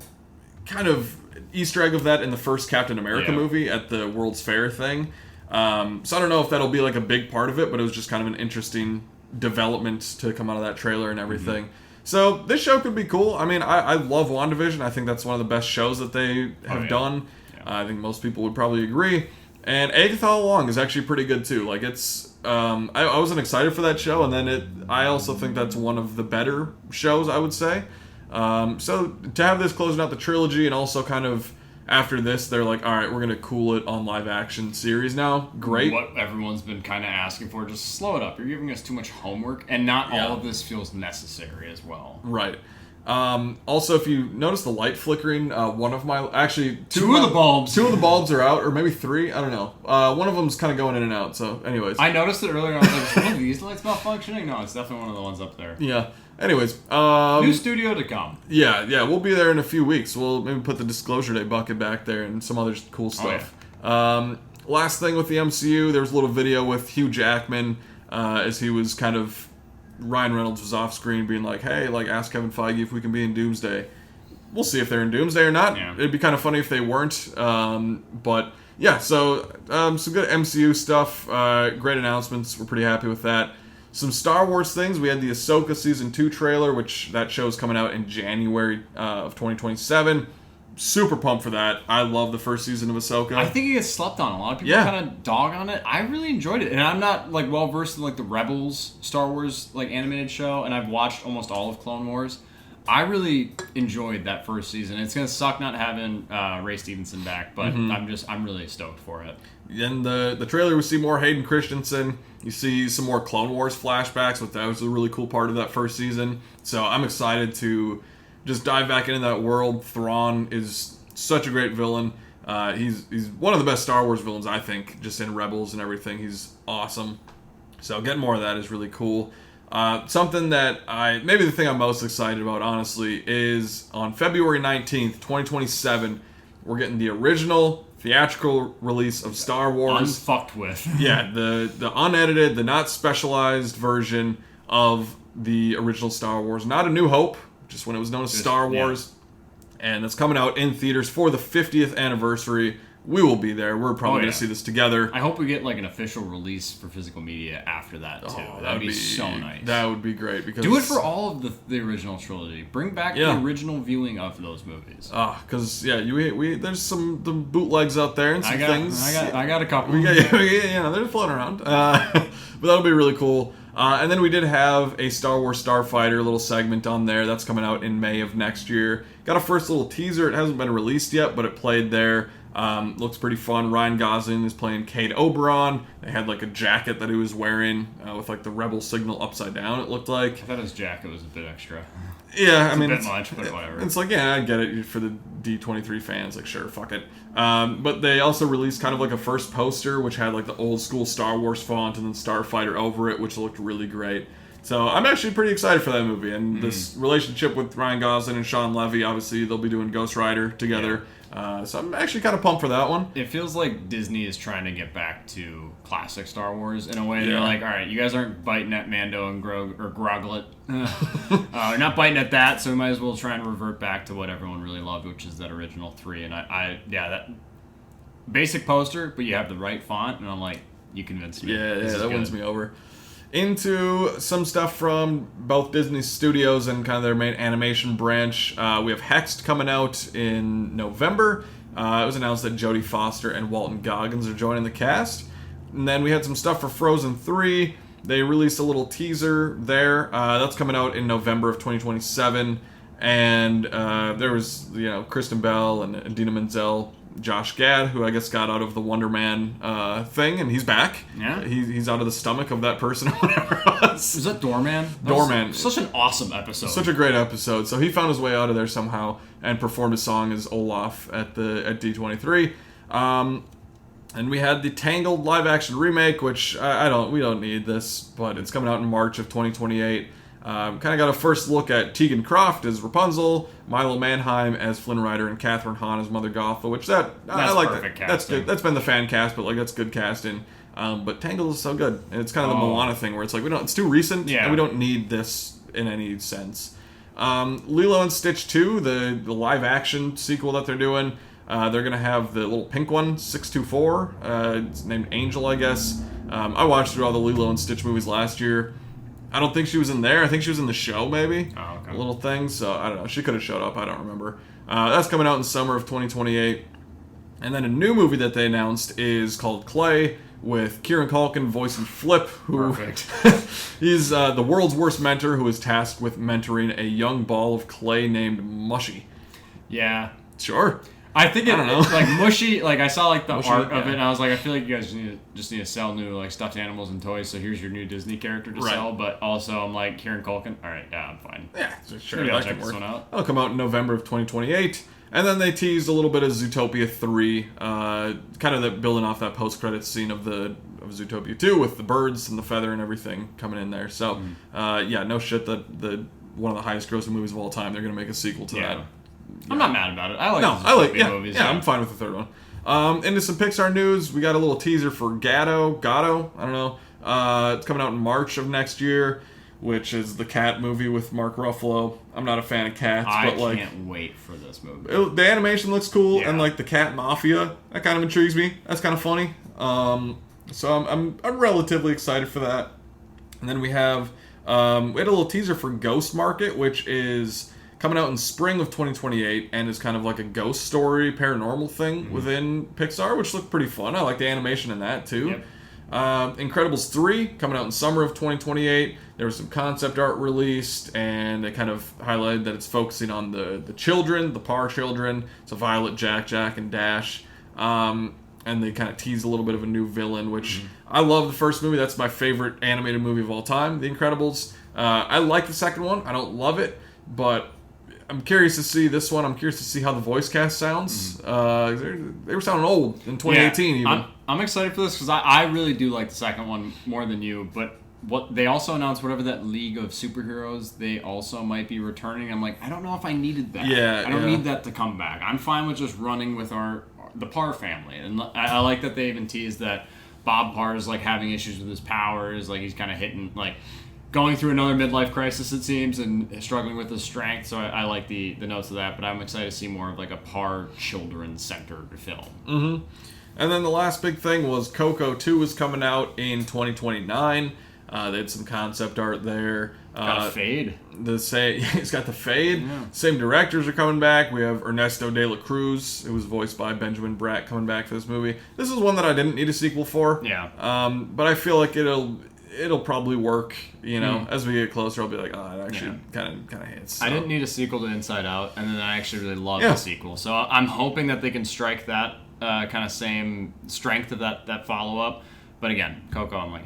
kind of Easter egg of that in the first Captain America movie at the World's Fair thing. So I don't know if that'll be, like, a big part of it, but it was just kind of an interesting development to come out of that trailer and everything. Mm-hmm. So this show could be cool. I mean, I love WandaVision. I think that's one of the best shows that they have done. I think most people would probably agree. And Agatha All Along is actually pretty good too. Like, it's I wasn't excited for that show, and then I also think that's one of the better shows, I would say. So to have this closing out the trilogy, and also kind of after this, they're like, all right, we're gonna cool it on live action series now. Great. What everyone's been kind of asking for, just slow it up. You're giving us too much homework, and not all of this feels necessary as well. Right. Also, if you notice the light flickering, one of my... Actually, two of the bulbs. Two of the bulbs are out, or maybe three. I don't know. One of them's kind of going in and out, so anyways. I noticed it earlier, and I was like, is one of these lights malfunctioning? No, it's definitely one of the ones up there. Yeah. Anyways. New studio to come. Yeah, we'll be there in a few weeks. We'll maybe put the Disclosure Day bucket back there and some other cool stuff. Oh, yeah. Last thing with the MCU, there was a little video with Hugh Jackman, as he was kind of... Ryan Reynolds was off screen being like, hey, like, ask Kevin Feige if we can be in Doomsday. We'll see if they're in Doomsday or not. Yeah. It'd be kind of funny if they weren't. But Yeah, so some good MCU stuff. Great announcements. We're pretty happy with that. Some Star Wars things. We had the Ahsoka Season 2 trailer, which that show's coming out in January of 2027. Super pumped for that. I love the first season of Ahsoka. I think it gets slept on. A lot of people kind of dog on it. I really enjoyed it, and I'm not like well versed in like the Rebels Star Wars like animated show, and I've watched almost all of Clone Wars. I really enjoyed that first season. It's gonna suck not having Ray Stevenson back, but I'm really stoked for it. In the trailer, we see more Hayden Christensen. You see some more Clone Wars flashbacks, which that was a really cool part of that first season. So I'm excited to just dive back into that world. Thrawn is such a great villain. He's one of the best Star Wars villains, I think, just in Rebels and everything. He's awesome. So getting more of that is really cool. Something that maybe the thing I'm most excited about, honestly, is on February 19th, 2027, we're getting the original theatrical release of Star Wars. Unfucked with. Yeah, the unedited, the not specialized version of the original Star Wars. Not A New Hope, just when it was known as Star Wars. Yeah. And it's coming out in theaters for the 50th anniversary. We will be there. We're probably going to see this together. I hope we get like an official release for physical media after that too. That'd be so nice. That would be great. Because do it for all of the original trilogy. Bring back the original viewing of those movies. Because there's some the bootlegs out there and some things. I got a couple. They're floating around. But that'll be really cool. And then we did have a Star Wars Starfighter little segment on there. That's coming out in May of next year. Got a first little teaser. It hasn't been released yet, but it played there. Looks pretty fun. Ryan Gosling is playing Cade Oberon. They had like a jacket that he was wearing with like the Rebel signal upside down, it looked like. I thought his jacket was a bit extra. Yeah, it's a bit much, but whatever. It's like, yeah, I get it for the D23 fans. Like, sure, fuck it. But they also released kind of like a first poster, which had like the old school Star Wars font and then Starfighter over it, which looked really great. So I'm actually pretty excited for that movie. And this relationship with Ryan Gosling and Sean Levy, obviously they'll be doing Ghost Rider together. Yeah. So I'm actually kind of pumped for that one. It feels like Disney is trying to get back to classic Star Wars in a way. They're like, all right, you guys aren't biting at Mando and Groglet. Not biting at that, so we might as well try and revert back to what everyone really loved, which is that original 3. And that basic poster, but you have the right font, and I'm like, you convinced me. Yeah, that wins me over. Into some stuff from both Disney Studios and kind of their main animation branch. We have Hexed coming out in November. It was announced that Jodie Foster and Walton Goggins are joining the cast. And then we had some stuff for Frozen 3. They released a little teaser there. That's coming out in November of 2027. And there was, Kristen Bell and Idina Menzel, Josh Gad, who I guess got out of the Wonder Man thing, and he's back. Yeah. He's out of the stomach of that person or whatever it was. Was that Doorman? Doorman. Such an awesome episode. Such a great episode. So he found his way out of there somehow and performed his song as Olaf at D23. And we had the Tangled live action remake, which we don't need this, but it's coming out in March of 2028. Kind of got a first look at Tegan Croft as Rapunzel, Milo Manheim as Flynn Rider, and Catherine Hahn as Mother Gothel, which I like that. That's good. That's been the fan cast, but that's good casting. But Tangled is so good, and it's kind of the Moana thing where it's like it's too recent, and we don't need this in any sense. Lilo and Stitch 2, the live action sequel that they're doing. They're gonna have the little pink one, 624. It's named Angel, I guess. I watched through all the Lilo and Stitch movies last year. I don't think she was in there. I think she was in the show, maybe. Oh, okay. A little thing. So, I don't know. She could have showed up. I don't remember. That's coming out in summer of 2028. And then a new movie that they announced is called Clay, with Kieran Culkin voicing Flip, who he's the world's worst mentor who is tasked with mentoring a young ball of clay named Mushy. Yeah. Sure. I think I don't know. Like Mushy, like I saw like the Mushy, art of it, and I was like, I feel like you guys just need to sell new like stuffed animals and toys. So here's your new Disney character to sell. But also, I'm like Kieran Culkin. All right, yeah, I'm fine. Yeah, sure. Maybe I'll that check can this work. one out. It'll come out in November of 2028. And then they teased a little bit of Zootopia 3, kind of building off that post-credits scene of Zootopia 2 with the birds and the feather and everything coming in there. So, no shit that one of the highest grossing movies of all time, they're going to make a sequel to that. I'm not mad about it. I like movies. Yeah, I'm fine with the third one. Into some Pixar news, we got a little teaser for Gatto, I don't know. It's coming out in March of next year. which is the cat movie with Mark Ruffalo. I'm not a fan of cats, but like, I can't wait for this movie. the animation looks cool, Yeah. and like the cat mafia, that kind of intrigues me. That's kind of funny. So I'm relatively excited for that. And then we had a little teaser for Ghost Market, which is coming out in spring of 2028, and is kind of like a ghost story, paranormal thing within Pixar, which looked pretty fun. I like the animation in that too. Yep. Incredibles 3 coming out in summer of 2028. There was some concept art released, and they kind of highlighted that it's focusing on the children, the Parr children. So Violet, Jack, and Dash. And they kind of teased a little bit of a new villain, which I love the first movie. That's my favorite animated movie of all time, The Incredibles. I like the second one. I don't love it, but I'm curious to see this one. I'm curious to see how the voice cast sounds. They were sounding old in 2018 even. I'm excited for this because I really do like the second one more than you, but what they also announced, whatever that League of Superheroes, they also might be returning. I'm like, I don't know if I needed that. Yeah, I don't yeah. need that to come back. I'm fine with just running with the Parr family, and I like that they even teased that Bob Parr is like having issues with his powers, like he's kind of hitting like going through another midlife crisis, it seems, and struggling with his strength. So I like the notes of that, but I'm excited to see more of like a Parr children-centered film. Mm-hmm. And then the last big thing was Coco 2 is coming out in 2029. They had some concept art there. Got a fade. He's got the fade. Yeah. Same directors are coming back. We have Ernesto de la Cruz, who was voiced by Benjamin Bratt, coming back for this movie. This is one that I didn't need a sequel for. Yeah. But I feel like it'll probably work. As we get closer, I'll be like, oh, it actually kind of hits. So. I didn't need a sequel to Inside Out, and then I actually really loved the sequel. So I'm hoping that they can strike that kind of same strength of that follow-up. But again, Coco, I'm like,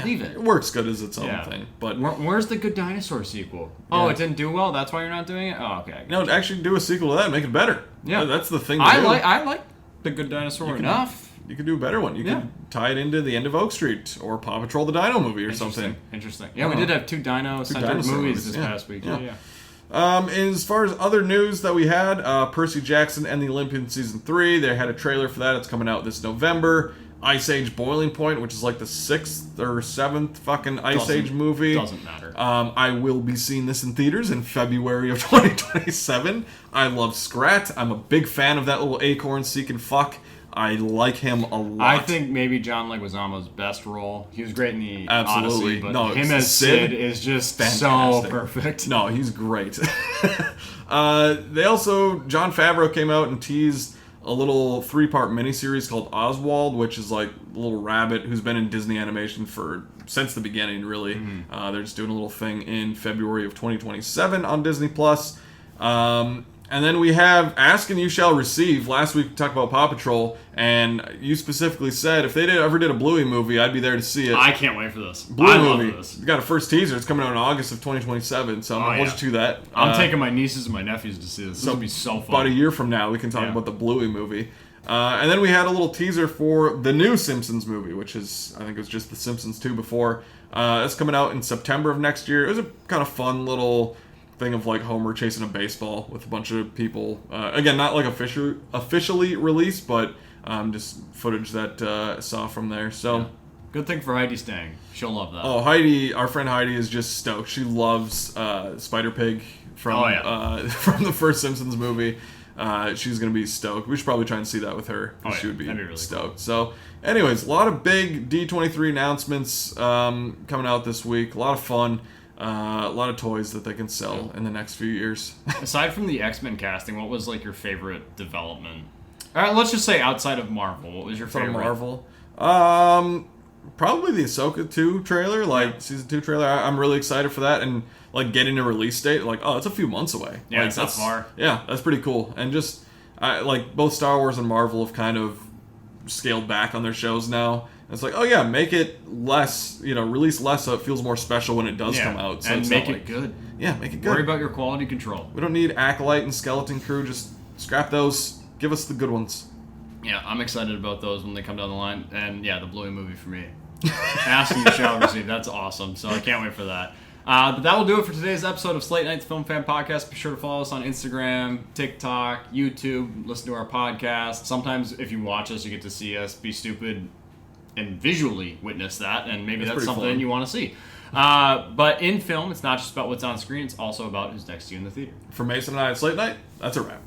leave it. It works good as its own thing. But where's the Good Dinosaur sequel? Oh, it didn't do well? That's why you're not doing it? Oh, okay. No, actually do a sequel to that and make it better. Yeah. That's the thing to I do. like the Good Dinosaur enough. You could do a better one. You could tie it into The End of Oak Street or Paw Patrol the Dino movie or something. Interesting. Yeah, we did have two dino-centered movies this past week. Yeah. As far as other news that we had, Percy Jackson and the Olympian Season 3, they had a trailer for that. It's coming out this November. Ice Age Boiling Point, which is like the 6th or 7th fucking Ice Age movie. Doesn't matter. I will be seeing this in theaters in February of 2027. I love Scrat. I'm a big fan of that little acorn seeking fuck. I like him a lot. I think maybe John Leguizamo's best role. He was great in the Absolutely. Odyssey, but him as Sid is just fantastic. so perfect. No, he's great. They also, Jon Favreau came out and teased a little 3-part miniseries called Oswald, which is like a little rabbit who's been in Disney animation since the beginning, really. They're just doing a little thing in February of 2027 on Disney+. And then we have Ask and You Shall Receive. Last week we talked about Paw Patrol, and you specifically said if they ever did a Bluey movie, I'd be there to see it. I can't wait for this. Bluey love movie. this. We got a first teaser. It's coming out in August of 2027, so I'm going to hold you to that. I'm taking my nieces and my nephews to see this. This will be so fun. About a year from now, we can talk about the Bluey movie. And then we had a little teaser for the new Simpsons movie, which is, I think it was just The Simpsons 2 before. It's coming out in September of next year. It was a kind of fun little thing of like Homer chasing a baseball with a bunch of people. Again, not like officially released, but just footage that I saw from there. So good thing for Heidi Stang. She'll love that. Oh, Heidi, our friend Heidi is just stoked. She loves Spider Pig from the first Simpsons movie. She's gonna be stoked. We should probably try and see that with her. She would be really stoked. Cool. So, anyways, a lot of big D23 announcements coming out this week. A lot of fun. A lot of toys that they can sell in the next few years. Aside from the X-Men casting, what was like your favorite development? All right, let's just say outside of Marvel, what was your favorite? Marvel? Probably the Ahsoka 2 trailer, season 2 trailer. I'm really excited for that, and like getting a release date, like it's a few months away. Yeah, it's not far. Yeah, that's pretty cool. And just like both Star Wars and Marvel have kind of scaled back on their shows now. It's like, oh yeah, make it less, release less so it feels more special when it does come out. So and it's make it good. Yeah, make it good. Worry about your quality control. We don't need Acolyte and Skeleton Crew. Just scrap those. Give us the good ones. Yeah, I'm excited about those when they come down the line. And yeah, the Bluey movie for me. Ask and You Shall Receive. That's awesome. So I can't wait for that. But that will do it for today's episode of Slate Night's Film Fan Podcast. Be sure to follow us on Instagram, TikTok, YouTube. Listen to our podcast. Sometimes if you watch us, you get to see us be stupid and visually witness that, and maybe that's something you want to see. But in film, it's not just about what's on screen; it's also about who's next to you in the theater. For Mason and I at Slate Night, that's a wrap.